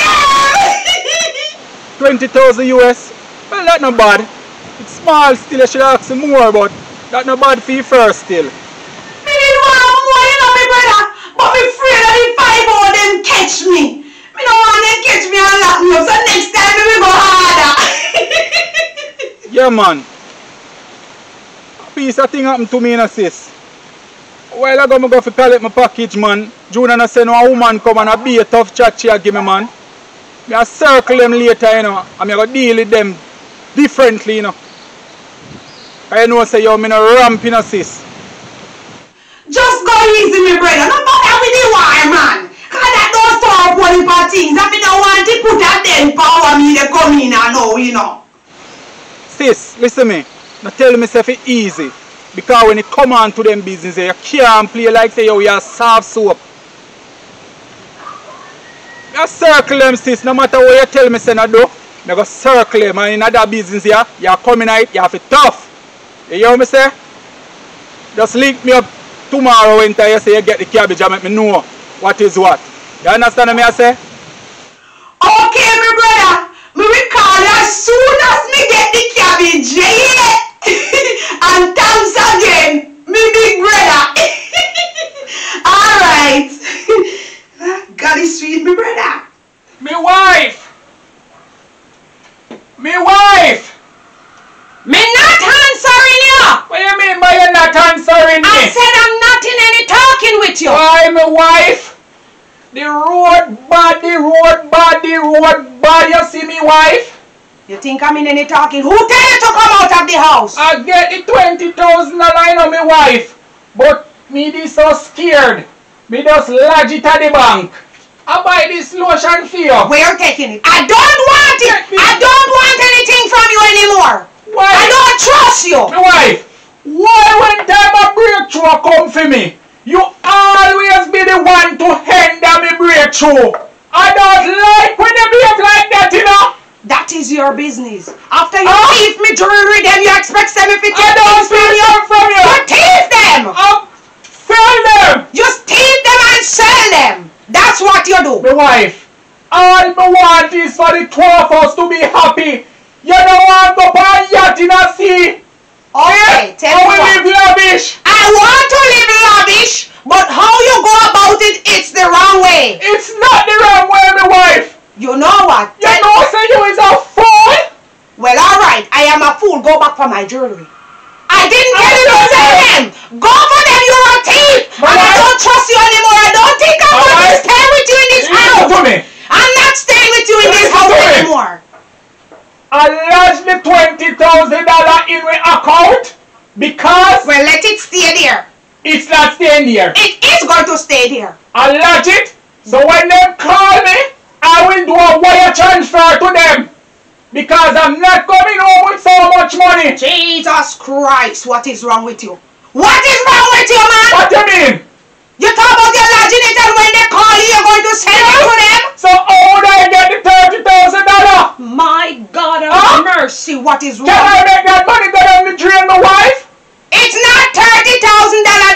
them. 20,000 US? Well, that not bad. It's small still, I should ask you more, but that not bad for you first still. Me need one more, you know me brother. But me afraid of the 5 of them catch me. Me don't want them catch me and lock me up, so next time me go harder. Yeah man. A piece of thing happened to me and sis. A while ago I go to collect my package man. June and I say no a woman come and a be a tough chat she a give me man. Me a circle them later you know. And me go deal with them differently you know. I know say yo me no ramp you know sis. Just go easy me brother, no bother with the war man. Cause that don't store up one for things. If you don't want to put that then power me they come in and know you know. Sis, listen me. Now tell myself it easy. Because when it come on to them business, you can't play like say yo, you're soft soap. You circle them sis, no matter what you tell me say no do, you go circle them and in that business here, you're coming out, you have it tough. You hear me say? Just link me up tomorrow when you say you get the cabbage and make me know what is what. You understand what I say? Okay my brother, me will call you as soon as me get the cabbage, yeah. And thanks again, me big brother. Alright. God is sweet, me brother. Me wife! Me wife! Me not answering you. What do you mean by you're not answering me? I said I'm not in any talking with you. Why, my wife? The road bad, the road bad, the road bad. You see me, wife? You think I'm in any talking? Who tell you to come out of the house? I get the $20,000 I know, my wife. But me this so scared. Me just lodge it at the bank. I buy this lotion for you. Where you taking it? I don't want it. I don't want anything from you anymore. Why? I don't trust you. My wife, why when time a breakthrough come for me, you always be the one to hinder me breakthrough. I don't like when you behave like that, you know. That is your business. After you thief me jewelry, then you expect them if it I don't steal from you. You thief them. Sell them. You steal them and sell them. That's what you do. My wife, all I want is for the two of us to be happy. You don't want to go on yacht in a sea. Okay, tell me we what. live lavish. I want to live lavish, but how you go about it, it's the wrong way. It's not the wrong way, my wife. You know what? You know say you is a fool. Well, alright, I am a fool. Go back for my jewelry. I didn't tell you to sell them. Go for them, you're a thief. And I don't trust you anymore. I don't think I'm going to stay with you in this house. Listen to me. I'm not staying with you in this house anymore. I lodged the $20,000 in my account because Well, let it stay there. it's not staying there. It is going to stay there. I lodge it, so when they call me, I will do a wire transfer to them. Because I'm not coming home with so much money. Jesus Christ, what is wrong with you? What is wrong with you, man? What do you mean? You talk about your lodging it and when they call you, you're going to send it to them? So how would I get the $30,000? My God of mercy, what is wrong? Can I make that money go down the drain, my wife? It's not $30,000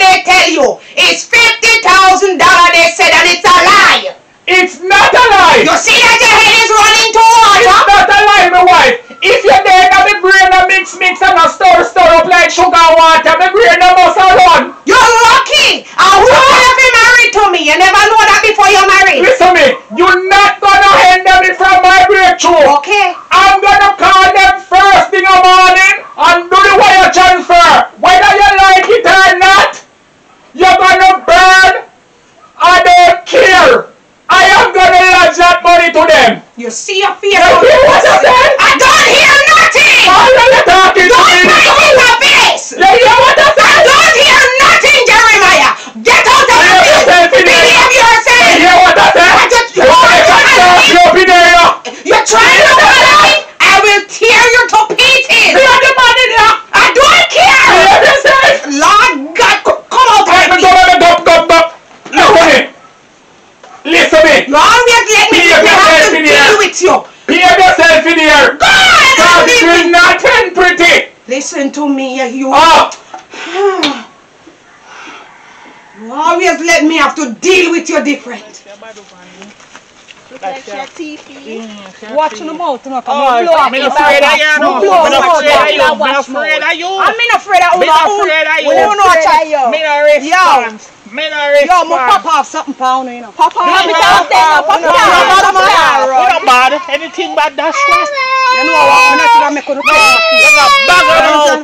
they tell you. It's $50,000 they said, and it's a lie. It's not a lie. You see that your head is running to water? It's not a lie, my wife. If you're there and the brain a mix and a stir up like sugar and water, the brain a must a run. You're lucky. And who have been married to me? You never know that before you're married. Listen me, you're not gonna hinder me from my breakthrough. Okay. I'm gonna call them first thing in the morning and do the wire transfer. Whether you like it or not, you're gonna burn. I don't care. I am gonna lodge that money to them. You see your face. You hear what I said? I don't hear nothing. Why are you talking to Don't me? play in the face. You hear what I said? I don't hear nothing, Jeremiah. Get out of the face. Behave yourself. You hear what I said? You're trying to lie. I will tear you to pieces. I don't care. Lord God, come out of me. Listen me. You always let me have to deal with you. Behave yourself in here. God, it will not end pretty. listen to me, you. Oh. You always let me have to deal with you different. Watch the mouth, you know, I'm not afraid of you. I'm not afraid of you. I'm not afraid of you. I'm not afraid of you. Yo, I'm pop off something pound, you know. Pop off. We don't bother anything but that stress. You know what? I'm not going to make you pay. You got bag of mouth.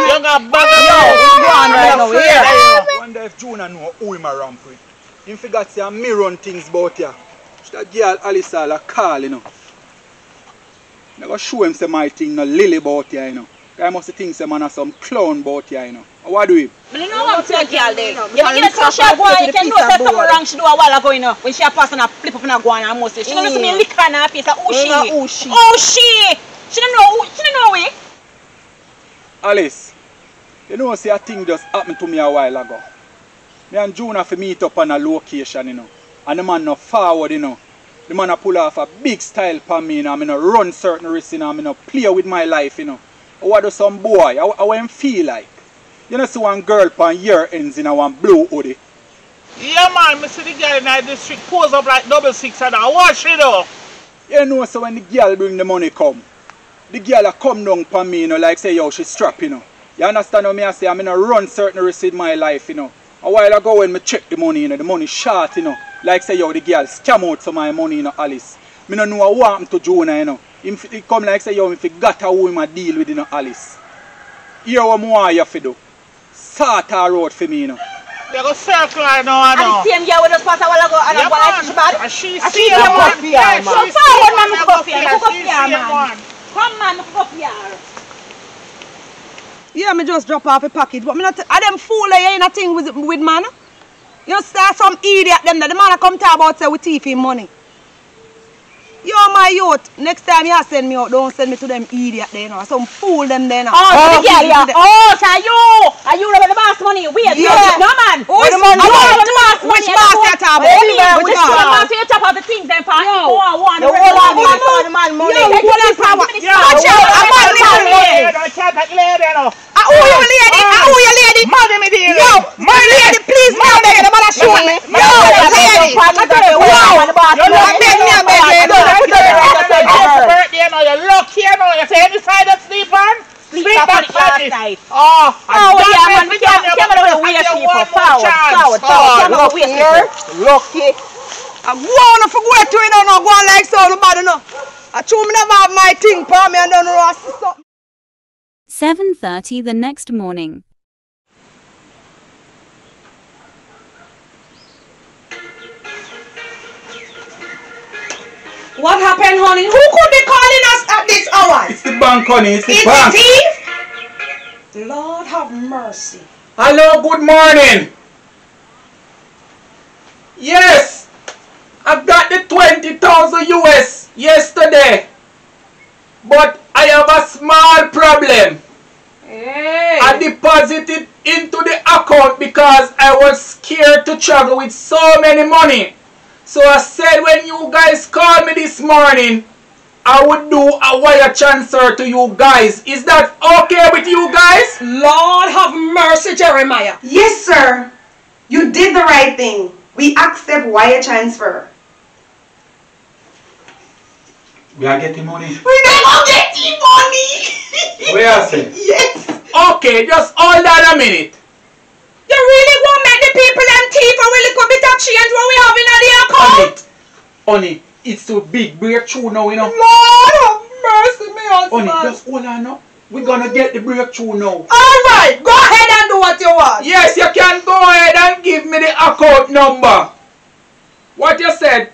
You got bag of mouth. I wonder if Jonah know who him around with. Him forgot to say me run things about here. That girl Alisa la call, you know. I go show him say my thing no lily about here, you know. I must think say man has some clown about here, you know. What do him? But you know what I'm saying, girl, there. You begin to touch her boy, you can know that something wrong she do a while ago, you know. When she a pass and a flip up and a go on and must say, she don't see me lick her in her face, who she? Who she? She don't know we. Alice, you know say a thing just happened to me a while ago. Me and Jonah for meet up on a location, you know. And the man no forward, you know. The man a pull off a big style for me, you know. I no run certain risks, you know. I no play with my life, you know. What do some boy? How him feel like? You know, see one girl pan year ends in a one blue hoodie. Yeah, man, I see the girl in the district pose up like 666 and I watch it up. You know, so when the girl bring the money come, the girl a come down pan me, you know, like say, yo, she strap, you know. You understand what I say? I no run certain risks in my life, you know. A while ago when I check the money, you know, the money short, you know. Like say, yo, the girl scam out some of my money, you know, Alice. I don't know what happened to Jonah, you know. He come like say, yo, if he got a woman deal with, you know, Alice. Here what I want you to do. Sort her out for me, you know. They go circle her now, And the same girl with us pass a while ago and a boy like she bad. And she And see she her, come man. up here, man. Come forward, man, come up here, man. Come, man, come up here. Yeah, me just drop off a package, but me not. I them fool you in a thing with man. You start some idiot them that the man come talk about say we thief him money. Yo, my youth, next time you send me out, don't send me to them idiot there, you know. Some fool them there, you know. Oh, the girl, yeah. Oh, so are you the boss money? Wait, yeah. No, man. Who is the man? Which boss you talk about? Which boss? You talk about the things then for Yo, one. the the man money. Yo, the police power. Watch out, I'm on the money. Who you lady? Who you lady? Yo, my lady, please, my lady, the man show me. Yo, lady. Wow. I beg me, Birthday, no, you're lucky, you know. You say any side of sleep on? Sleep on last night. Oh, yeah, man. We can't wait people. Forward. Lucky. I want to forget to it, no, go on like so, nobody know. I told me never have my thing for me and don't know something. 7:30 the next morning. What happened, honey? Who could be calling us at this hour? It's the bank, honey. It's the It's bank. the thief? Lord have mercy. Hello, good morning. Yes, I got the 20,000 US yesterday, but I have a small problem. Hey. I deposited into the account because I was scared to travel with so many money. So I said when you guys called me this morning, I would do a wire transfer to you guys. Is that okay with you guys? Lord have mercy, Jeremiah. Yes, sir. You did the right thing. We accept wire transfer. We are getting money. We never getting money. Where are you? Yes. Okay, just hold on a minute. You really want to make the people and thief a little bit of change what we have in the account? Honey, it's a big breakthrough now, you know. Lord have mercy, me husband. Honey, just hold on now. We're gonna get the breakthrough now. Alright, go ahead and do what you want. Yes, you can go ahead and give me the account number. What you said?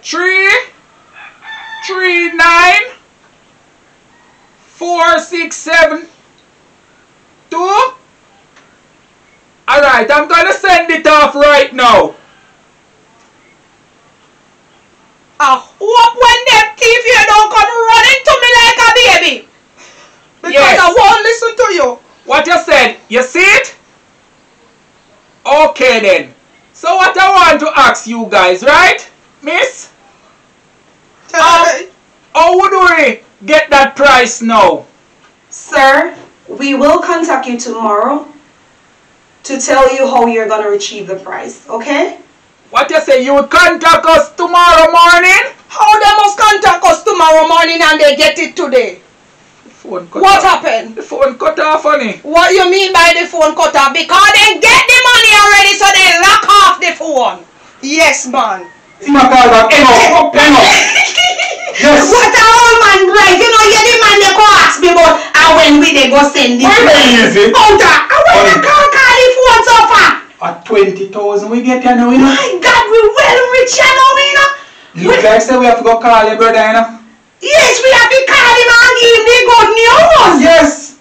339-467-2. Alright, I'm gonna send it off right now. I hope when them thief here don't come running to me like a baby. Because Yes. I won't listen to you. What you said? You see it? Okay then. So what I want to ask you guys, right? Miss? How would we get that price now? Sir, we will contact you tomorrow to tell you how you're going to retrieve the price, okay? What you say? You will contact us tomorrow morning? How they must contact us tomorrow morning and they get it today? The phone cut What off. happened? The phone cut off, honey. What you mean by the phone cut off? Because they get the money already, so they lock off the phone. Yes, man. See my call back. Enough. Yes. What a old man like, you know, you're the man they go ask me about when we they go send this. Easy. Counter, I want to call the phone so far. At 20,000 we get here now, you know. My God, we well rich, you know, you know. Look like say we have to go call your brother, you know. Yes, we have to call him and give him the good news. Yes.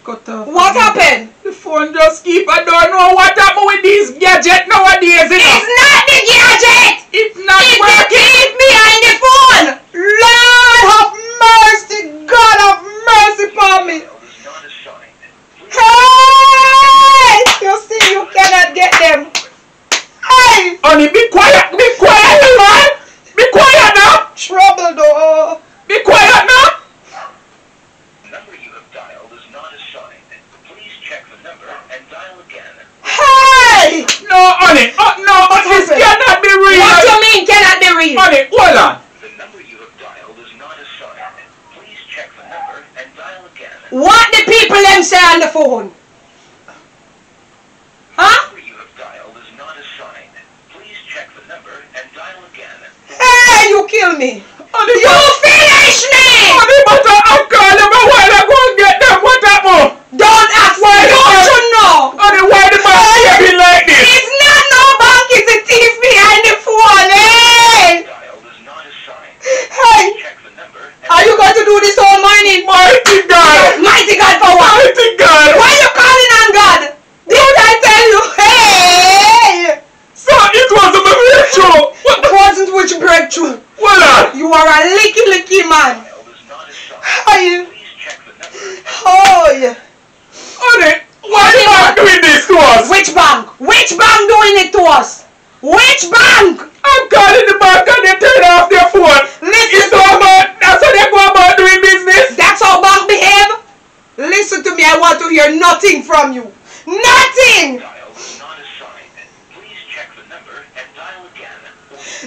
Cut off. What happened? The phone just keep. I don't know what happened with these gadgets nowadays, you know. It's not the gadget. It's not It's the working. thief behind the phone. Lord have mercy. God have mercy upon me. Hey! You see, you cannot get them. Hey! Honey, be quiet, man. Be quiet now. Trouble though. Be quiet now. The number you have dialed is not assigned. Please check the number and dial again. Hey! No, honey. No, this happened? cannot be real. What you mean cannot be real? Honey, hold on. The number you have dialed is not assigned. Please check the number and dial again. What the people them say on the phone? The Huh? number you have dialed is not assigned. Please check the number and dial again. Hey, you kill me. Honey, You finish me! honey, but I called them a while ago and get them. What happened? Don't ask me, Why don't you know? Honey, why the man behaving like this? It's not no bank, it's a thief behind the phone, hey! Dialed is not assigned. Hey! Check the number and Are you going to do this all morning? Mighty God. Mighty God for what? Mighty God. Why you calling on God? Did I tell you? Hey! So it was a breakthrough. It wasn't which breakthrough. Hold on. You are a licky man. dialed is not assigned. Hey! Please check the number. Oh, yeah. Honey, why the man doing this to us? Which bank? Which bank doing it to us? Which bank? I'm calling the bank and they turn off their phone. Listen It's so bad. That's how they go about doing business. That's how bank behave? Listen to me. I want to hear nothing from you. Nothing! Dialed is not assigned. Please check the number and dial again.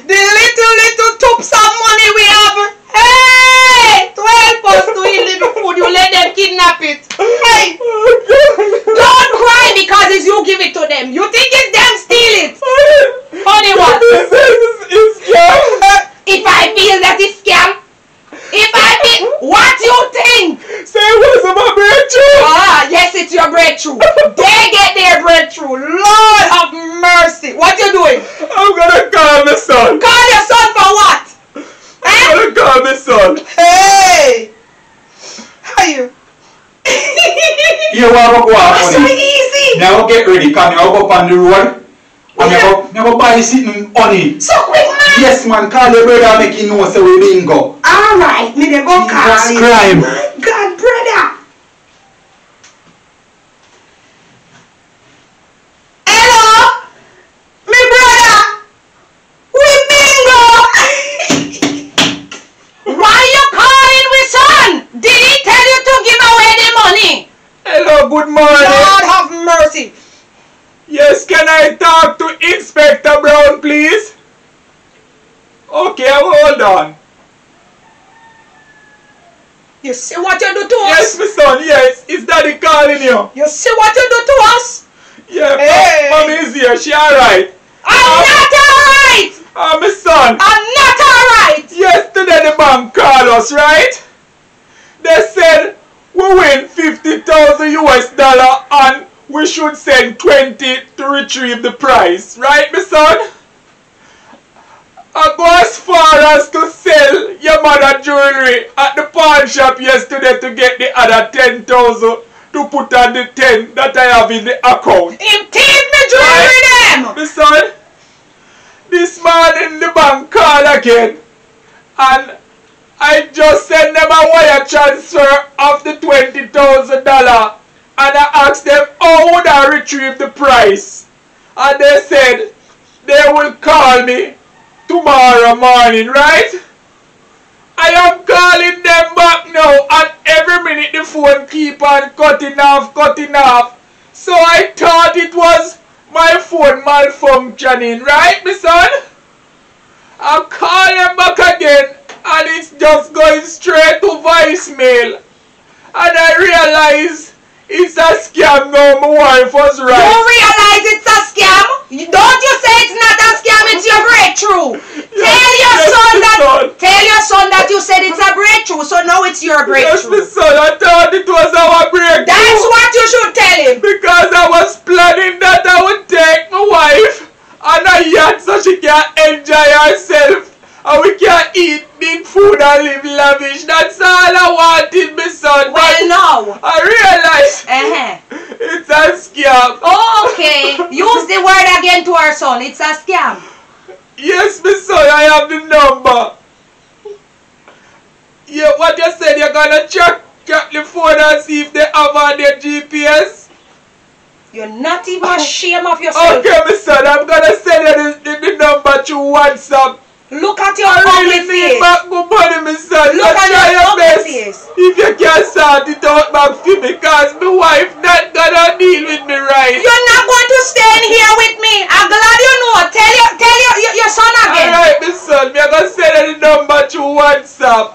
The little tubs of money we have. Hey! To help us to eat little food, you let them kidnap it. Hey! Don't cry because it's you give it to them. You think it's them steal it? Honey, what? This is scam. If I feel that it's scam, if I feel, what you think? Say it was my breakthrough. Ah, yes, it's your breakthrough. They get their breakthrough. Lord have mercy. What you doing? I'm gonna call my son. Call your son for what? I'm gonna call my son. Hey! How you? You want to go out, It's so honey. easy. Now get ready, come you go up on the road. And never buy sitting honey. So quick, man. Yes, man, call your brother and make him know so we bingo. All right, me they go call Jesus him. crime. My God, brother. good morning. God have mercy. Yes, can I talk to Inspector Brown, please? Okay, hold on. You see what you do to Yes, us? my son, yes. Is Daddy calling you? You see what you do to us? Yeah, Hey. Mommy is here. She alright. I'm not alright! My son. I'm not alright! Yesterday the bank called us, right? They said we win $50,000 US and we should send 20 to retrieve the prize, right, my son? I go as far as to sell your mother jewelry at the pawn shop yesterday to get the other 10,000 to put on the 10 that I have in the account. Him take me jewelry them! My son, this morning the bank called again and I just sent them a wire transfer of the $20,000 and I asked them how would I retrieve the price, and they said they will call me tomorrow morning, right? I am calling them back now and every minute the phone keep on cutting off. So I thought it was my phone malfunctioning, right, my son? I call them back again and it's just going straight to voicemail. And I realize it's a scam now, my wife was right. You realize it's a scam? Don't you say it's not a scam, it's your breakthrough. Tell your son that you said it's a breakthrough, so now it's your Yes, breakthrough. my son, I thought it was our breakthrough. That's what you should tell him. Because I was planning that I would take my wife on a yacht so she can enjoy herself and we can eat big food and live lavish. That's all I wanted, my son. Well, no. I realized it's a scam. Okay, use the word again to our son. It's a scam. Yes, my son, I have the number. Yeah, what you said, you're gonna check the phone and see if they have on their GPS? You're not even ashamed of yourself. Okay, my son, I'm gonna send you the number through WhatsApp. Look at your I ugly really need face. back my money, my son. Look at Try your ugly best. face. If you can sort it out back for me, because my wife not gonna deal with me right. You're not going to stay in here with me. I'm glad you know. Tell your son again. Alright, my son, I'm gonna send you the number through WhatsApp.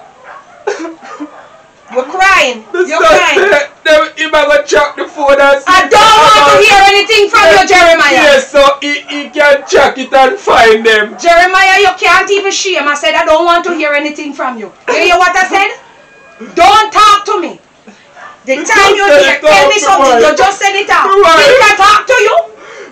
You're crying. The You're son crying. said him gonna check the phone and see I if don't they want have to on- hear anything from you, Jeremiah. Yes, so he can check it and find them. Jeremiah, you can't even shame. I said I don't want to hear anything from you. You hear what I said? Don't talk to me. The time you're here, tell me something. You just said it out. He can talk to you.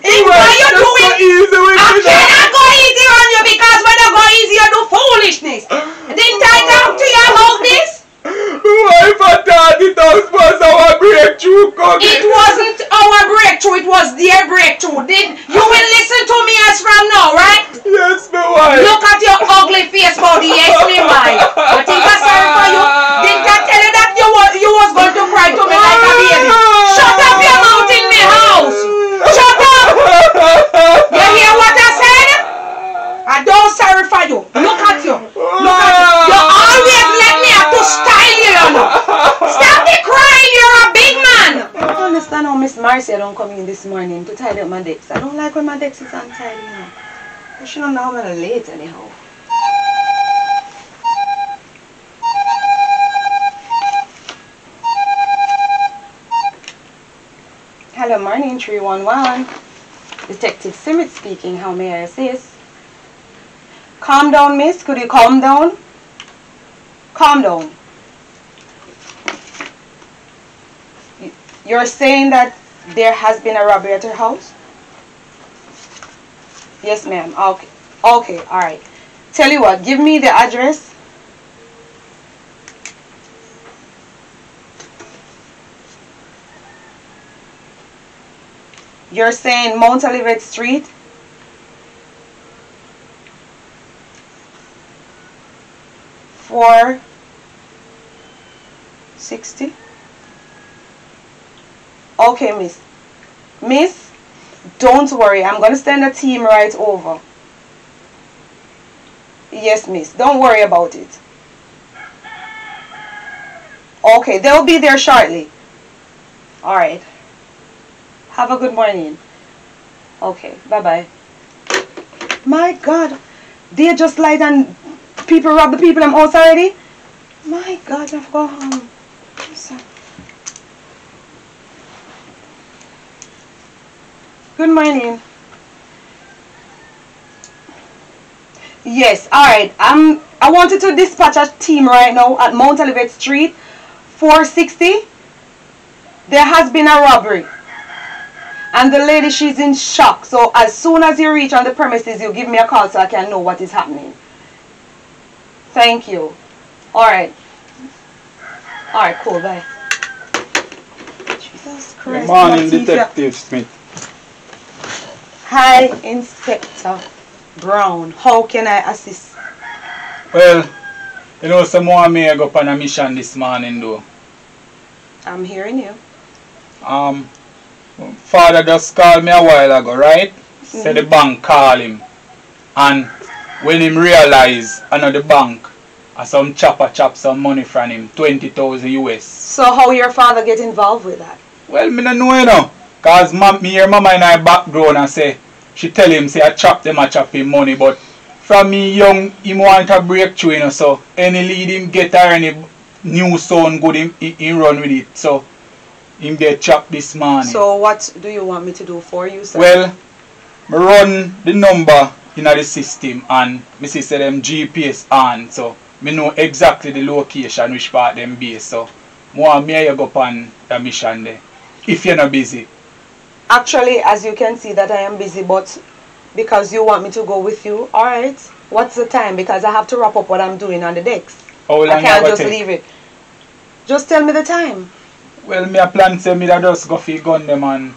Why you do it? I cannot go easy on you because when I go easy, you do foolishness. Didn't I talk to you about this? If I thought it was our breakthrough coming. It wasn't our breakthrough, it was their breakthrough. You will listen to me as from now, right? Yes, my wife. Look at your ugly face, body. Yes, me wife. I think I'm sorry for you. Didn't I tell you that you was going to cry to me like a baby? Shut up your mouth in my house. Shut up. You hear what I said? I don't sorry for you. Look at you. Look at you. You always let me have to style you, you know. Stop the crying. You're a big man. I don't understand how Miss Marcia don't come in this morning to tidy up my decks. I don't like when my decks is untidy, you know. I shouldn't know I'm gonna late anyhow. Hello, morning 311. Detective Simmet speaking. How may I assist? Calm down, miss. Could you calm down? Calm down. You're saying that there has been a robbery at your house? Yes, ma'am. Okay. Okay, alright. Tell you what, give me the address. You're saying Mount Olivet Street? $460. Okay, miss. Miss, don't worry. I'm going to send a team right over. Yes, miss. Don't worry about it. Okay, they'll be there shortly. Alright. Have a good morning. Okay, bye-bye. My God. They just lied and people rob the people in the house already? My God, I have to go home. Good morning. Yes, alright. I wanted to dispatch a team right now at Mount Olivet Street, 460. There has been a robbery. And the lady, she's in shock. So as soon as you reach on the premises, you give me a call so I can know what is happening. Thank you. Alright. Alright, cool, bye. Jesus Christ. Good morning, Detective Smith. Hi, Inspector Brown. How can I assist? Well, you know, someone may go on a mission this morning, though. I'm hearing you. Father just called me a while ago, right? Said the bank called him. And when him realize another bank, some Choppa chop some money from him, 20,000 US. So how your father get involved with that? Well, me no know, you know. Cause me hear mama in her background and say, she tell him, say I chop them, I chop him money. But from me young, him want a breakthrough, you know. So any lead him get or any new sound good, him run with it. So him get chopped this morning. So what do you want me to do for you, sir? Well, me run the number in the system and me see say them GPS on. So me know exactly the location which part them base. So more me you go upon the mission there. If you're not busy. Actually, as you can see that I am busy, but because you want me to go with you, alright. What's the time? Because I have to wrap up what I'm doing on the decks. How long I can't just take? leave it. Just tell me the time. Well, me a plan say me that just go fi gun them and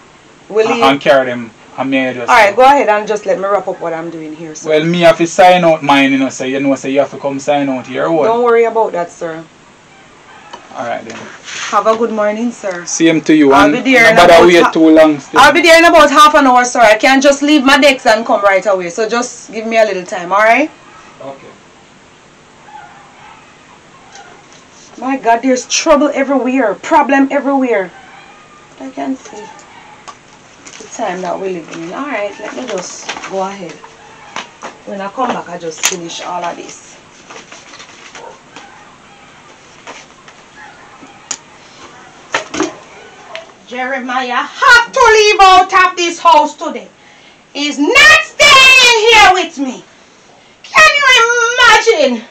carry them. And me just alright, go ahead and just let me wrap up what I'm doing here, sir. Well, me have to sign out mine, you know, so you know, so you have to come sign out here. Don't worry about that, sir. Alright then. Have a good morning, sir. Same to you. I'll be there in about wait too long still. I'll be there in about half an hour, sir. I can't just leave my decks and come right away. So just give me a little time, alright? Okay. My God, there's trouble everywhere. Problem everywhere. I can see the time that we're living in. Alright, let me just go ahead. When I come back, I just finish all of this. Jeremiah have to leave out of this house today. He's not staying here with me. Can you imagine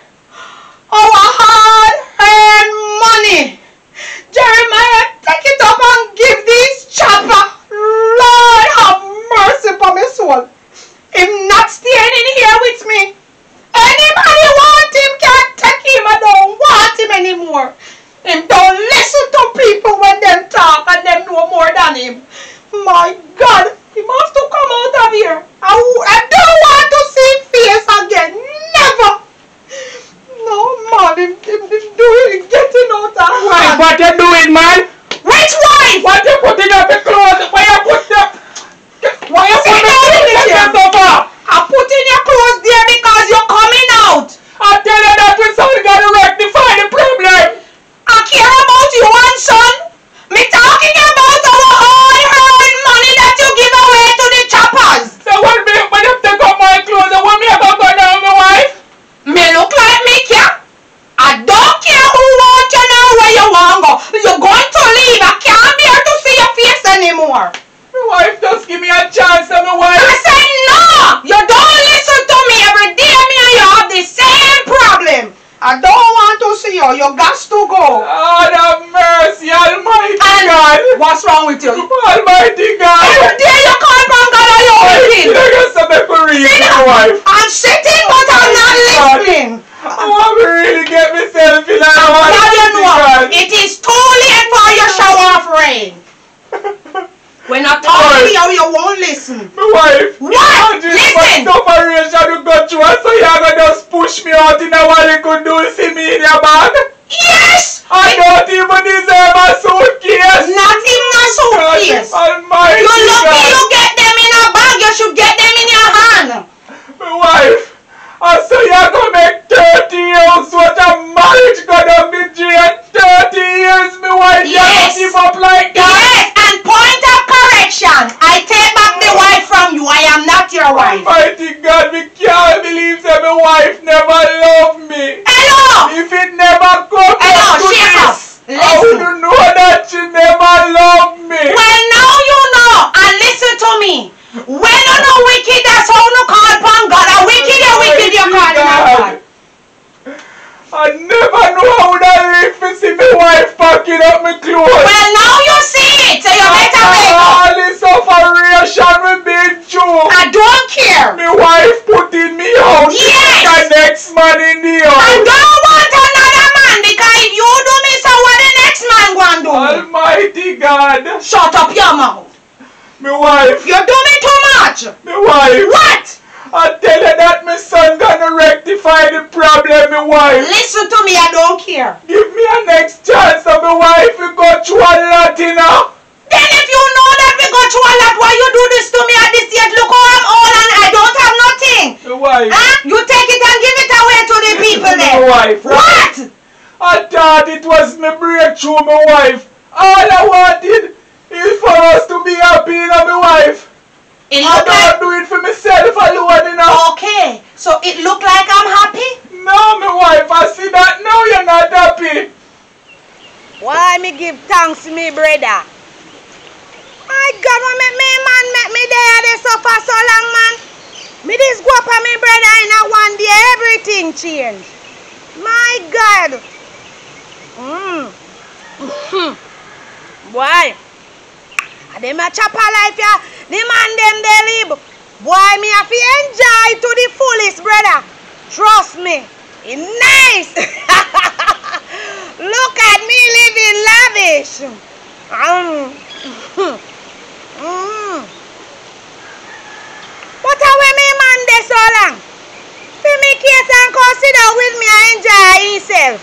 our hard-earned money? Jeremiah, take it up and give this Choppa. Lord have mercy upon my soul. Him not staying in here with me. Anybody want him can't take him. I don't want him anymore. Him don't listen to people when them talk and them know more than him. My God, he must to come out of here. I don't want to see his face again. Never. No, man, him doing getting out of hand. What you doing, man? Which wife? What you putting up the clothes? Why you put them? Why you put them over? I put in your clothes there because you're coming out. I tell you that we something gotta rectify the problem. I care about you and son. Me talking about our hard-earned money that you give away to the choppers. So when you take off my clothes, when me go down my wife? Me look like me care. I don't care who want you now where you want to go. You're going to leave. I can't bear to see your face anymore. My wife just give me a chance, my wife. I say no. You don't listen to me. Every day me and you have the same problem. I don't want to see you. You got to go. God have mercy, Almighty God. What's wrong with you? Almighty God. Every day you call from God and you're listening. You just a make me read my wife. I'm sitting but I'm not listening. I want to really get myself in that one. Now you know, it is too late for your shower of rain. When I talk to you, you won't listen. My wife. What? Listen. Operation to go through, so you're going to just push me out in a while you could do see me in your bag? Yes. I don't even deserve a suitcase. Not even a suitcase. Almighty You're lucky God. you get them in a bag. You should get them in your hand. My wife. I say you're going to make 30 years worth of marriage gonna be jail. 30 years, my wife. Yes. You don't give up like that. Yes, and point of correction. wife never loved me. Hello! If it never come Hello, to shut up. this, I wouldn't know that she never loved me. Well, now you know, and listen to me. When you know wicked, that's how you call upon God. A wicked, you wicked, you call God. I never knew I would have lived to see my wife packing up my clothes. Well, now you see it, so you better wake up. All this operation we been through. I don't care. My wife put in me out. Yes. The next man in the house. I don't want another man, because if you do me, so what the next man going to do? Almighty God. Shut up your mouth. My wife. You do me too much. My wife. What? I tell you that my son gonna rectify the problem, my wife. Listen to me, I don't care. Give me a next chance so my wife will go through a lot, you know. Then if you know that we go through a lot, why you do this to me at this age? Look how I'm old and I don't have nothing. My wife. Huh? You take it and give it away to the people there. My wife. What? I thought it was my breakthrough, my wife. All I wanted is for us to be happy, you know, my wife. I don't do it for myself alone, you know. Okay, so it look like I'm happy? No, my wife, I see that now you're not happy. Why me give thanks to me brother? My God, what make me man make me there they suffer so long, man? Me this go up on me brother in a one day everything change. My God. Why? Them a Choppa life, yeah. The man them they live. Boy, me have to enjoy to the fullest, brother. Trust me. It's nice. Look at me living lavish. What are we me man they so long? Fi me case and consider with me and enjoy himself.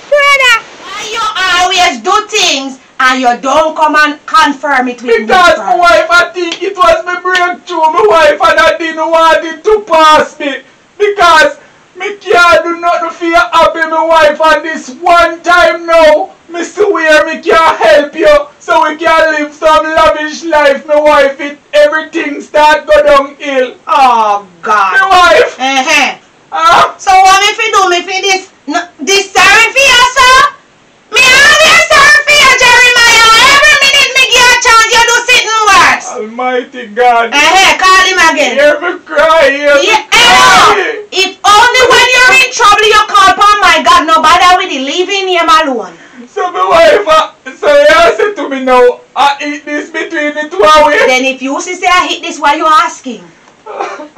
Brother. Why you always do things and you don't come and confirm it with me? Because my wife, I think it was my breakthrough, my wife, and I didn't want it to pass me. Because me can't do nothing for you happy, my wife, and this one time now, me see where me can help you, so we can live some lavish life, my wife, if everything start go downhill. Oh, God. My wife. So what me fi do? Me fi this? No, this sorry for you, sir? Me always sorry for you, Jeremiah. Every minute me give a chance, you do sitting works. Almighty God. Call him again. Hear me cry, hear me cry. If only when you're in trouble you call upon my God, no bother with it. Leaving him alone. So my wife, so you say to me now, I eat this between the two of us. Then if you say I hit this, why you asking?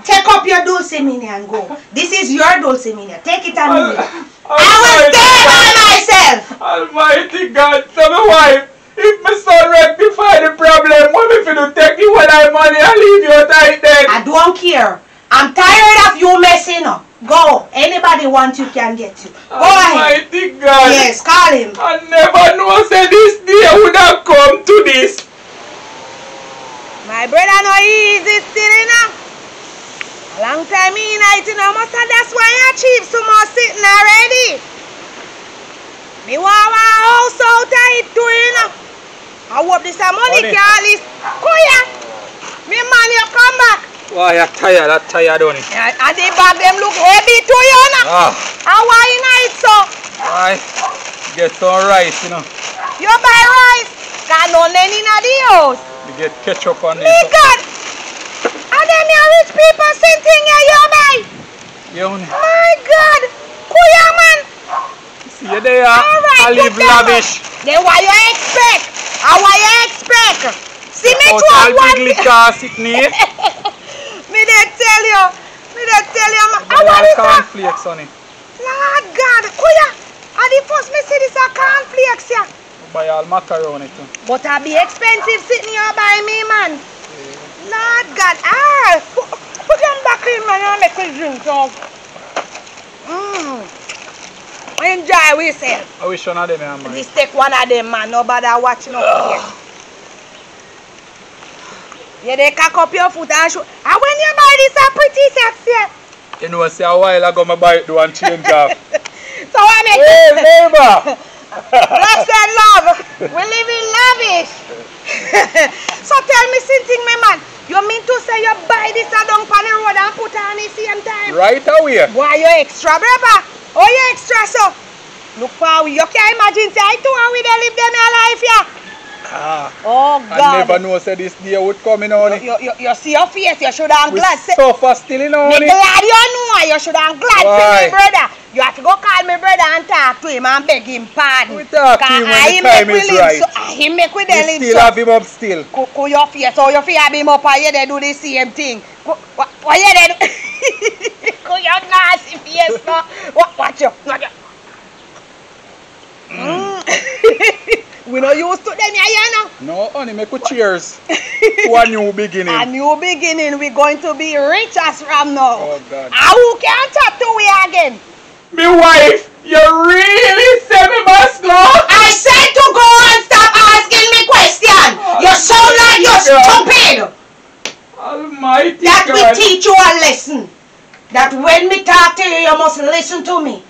Take up your dulcimini and go. This is your dulcimini. Take it and move it. I will stay by myself. Almighty God, so my wife, if my son rectify the problem, what if you do take you all my money and leave you tight then? I don't care. I'm tired of you messing up. Go. Anybody want you can get you. Go ahead. Almighty God. Yes, call him. I never know say this day would have come to this. My brother no easy still, you know. A long time in it, you know, most of that's why I achieve some more sitting already. Me want a house out of it too, you know. I hope this money can at least. Kuya! Me man, you come back. Why you're tired, don't you? And the bag them look heavy too, you know. And why you know it so? Why? Get some rice, you know. You buy rice? Got no none in the house. You get ketchup on it. Me God! And them your rich people sitting here, you buy? My God! Kuya man! See you there. I live lavish. Then what you expect? How you expect? See me to a one. Me they tell you. I want it. Cornflakes on it. Lord God, Kuya. And the first me see this a cornflakes here. Buy all macaroni too. But I be expensive sitting here by me, man. Lord God, put them back in, man, and make me drink some. Enjoy with yourself. I wish one of them, man. Just take one of them, man. Nobody watching up here. Yeah, they cock up your foot and show. And when you buy this, a pretty sexy. You know, say a while ago, I buy it, do and change off. So I make hey, neighbor! Blessed love. We live in lavish. So tell me something, my man. You mean to say you buy this down on the road and put on the same time? Right away. Why you extra, brother? Oh, you extra, so? Look for we. You can't imagine say I too and we they live them life, yeah. Oh God. I never know say this day would come in on it. You see your face, you should have glad. We suffer still in on it. Glad you know, you should have glad for me, brother. You have to go call me brother and talk to him and beg him pardon. We talk to him when the time is right. He make with them live so. Still have him up still. Cook your face, so you feel have him up and you they do the same thing. What you they do? Cook your nasty face, no. Watch you. We not used to them here, you know. No, honey, make we cheers to a new beginning. A new beginning. We're going to be rich as from now. Oh, God. And who can talk to we again? Me wife, you really say me must go? I said to go and stop asking me question. You sound like you're stupid. Almighty That God. will teach you a lesson. That when me talk to you, you must listen to me.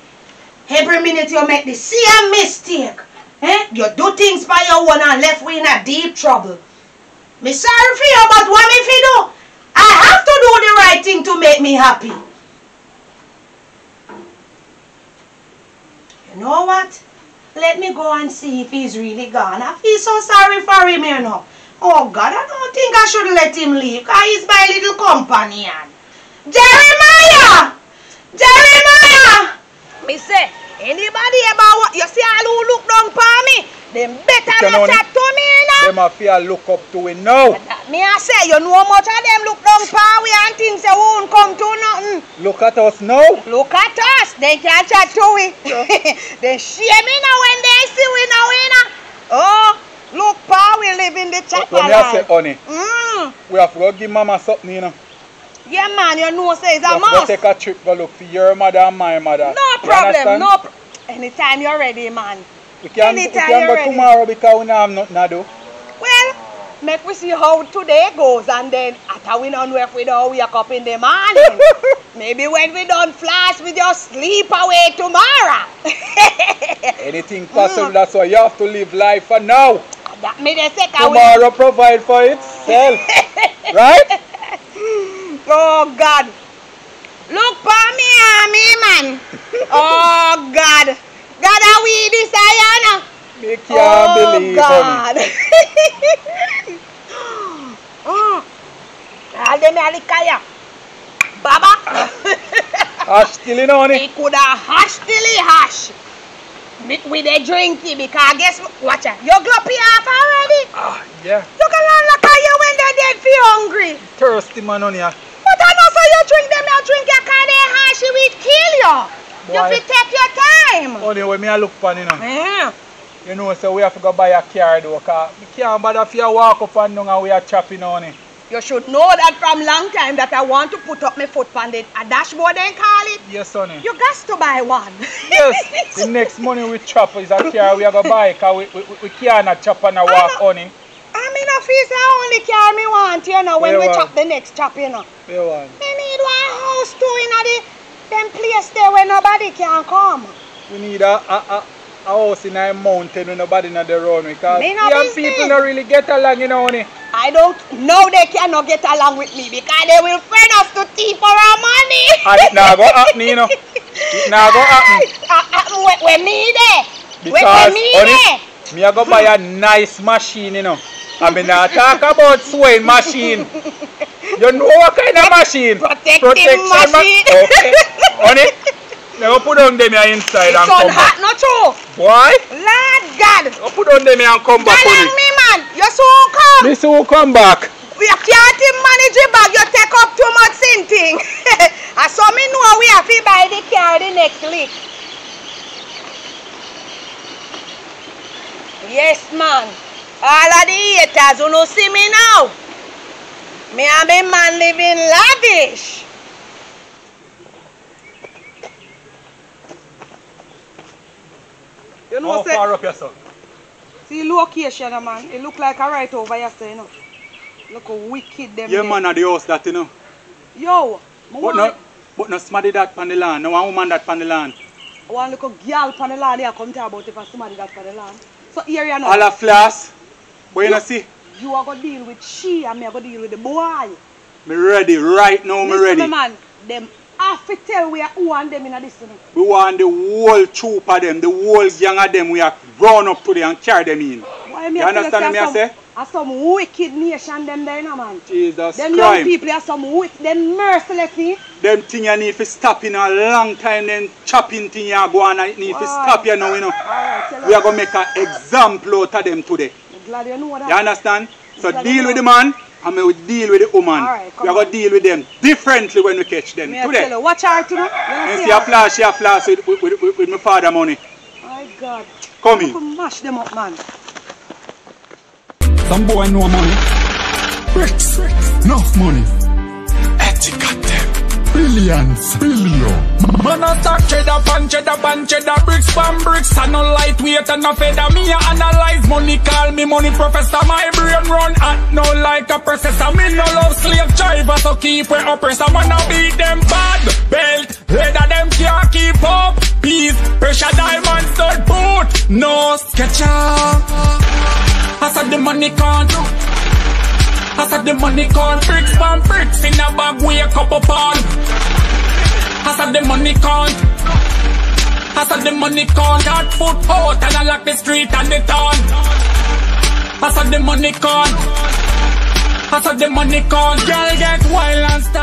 Every minute you make the same mistake. You do things by your own and left we in a deep trouble. Me sorry for you, but what me if you do? I have to do the right thing to make me happy. You know what? Let me go and see if he's really gone. I feel so sorry for him, you know. Oh God, I don't think I should let him leave because he's my little companion. Jeremiah! Jeremiah! Me say, anybody about what you see all who look down for me, them better not chat to me, you know. Them a fear look up to it now. Me I say, you know much of them look down for we and things they won't come to nothing. Look at us now. Look at us, they can't chat to we. They shame me now when they see we now, you know. Oh, look pa, we live in the Choppa What me I say, honey? We have to go give mama something, you know. Yeah, man, you know, say it's a must. must. Go take a trip, go look for your mother and my mother. No problem, anytime you're ready, man. We can go tomorrow because we don't have nothing to do. Well, make we see how today goes and then after we don't know if we don't wake up in the morning. Maybe when we don't flash, we just sleep away tomorrow. Anything possible, that's why you have to live life for now. That made a second. Tomorrow provide for itself. Right? Oh God. Look for me, man. Oh God. God, are we this Ayana? Me can't believe God. All them alikaya. Baba. Hash till you know, honey. He could have hash till he hash. With a drinky because guess watch out. You gloppy half already? Yeah. Look around like you when they're dead feel hungry. Thirsty man on here. But I know so you drink them, you drink your car, they hash it will kill you. Boy. You fit take your time. Only when me I look for you know. Yeah. You know, so we have to go buy a car though, because we can't bother if you walk up and down and we are chopping on it. You should know that from long time that I want to put up my foot on it. A dashboard then call it. Yes, honey. You got to buy one. Yes. The next money we chop is a car we are going to buy because we can't chop and walk honey. I mean, a fees I only car me want, you know, when we chop the next chop, you know. You want? We need one house too in them place there where nobody can come. We need a house in a mountain with nobody in the road because young people don't really get along, you know, honey. I don't know they cannot get along with me because they will friend us to thief for our money. And it now go happen, you know. It now go happen. When me there. Because, honey, me I go buy a nice machine, you know. I mean, I talk about sewing machine. You know what kind of machine? Protection machine. Okay. Honey, now put on them here inside and come back. It's hot, not true. Why? Lord God. Put on them here and come back. Tell me, man. You soon come. Me soon come back. You can't manage your bag. You take up too much thing. I saw me know we have to buy the car the next week. Yes, man. All of the haters who don't see me now. Me and my man living lavish. You know, how far up yourself? See location, man. It look like a right over here, you know. Look how wicked them. Yeah, man, at the house that, you know. Yo. But no somebody that on the land. No one woman that on the land. One little girl on the land here come talk about if somebody that on the land. So here you know. All a flash. But you know see. You are going to deal with she and me are going to deal with the boy. Me ready right now, me ready. Man, them have to tell we are who and them in this. We want the whole troop of them, the whole gang of them, we are grown up today and carry them in. You understand me I say? Are some wicked nation them there, no man. Jesus them crime. Young people are some wicked, them merciless. Them thing you need to stop in a long time, then chopping thing you go on and need to stop you now, you know. We are going to make an example out of them today. Glad you know that. You understand? So deal with the man, and we will deal with the woman. We are going to deal with them differently when we catch them today. Watch her too. And see a flash with my father money. My God. Come in. Come mash them up, man. Some boy know money. Bricks, enough money. Etiquette them. Billions, billion. Man a stack cheddar pan cheddar bricks pan bricks. I no lightweight and no feather. Me a analyze money, call me money professor. My brain run at no like a processor. Me no love slave driver, so keep where oppressor. Wanna beat them bad belt, leather them can't keep up. Peace, pressure diamond stud boot. No sketcher. I said the money can't. I said the money can't. Bricks pan bricks in a bag with a couple pound. I said the money can't. I said the money can't. Got foot out and I lock the street and the town. I said the money can't. I said the money can't. Girl get wild and start.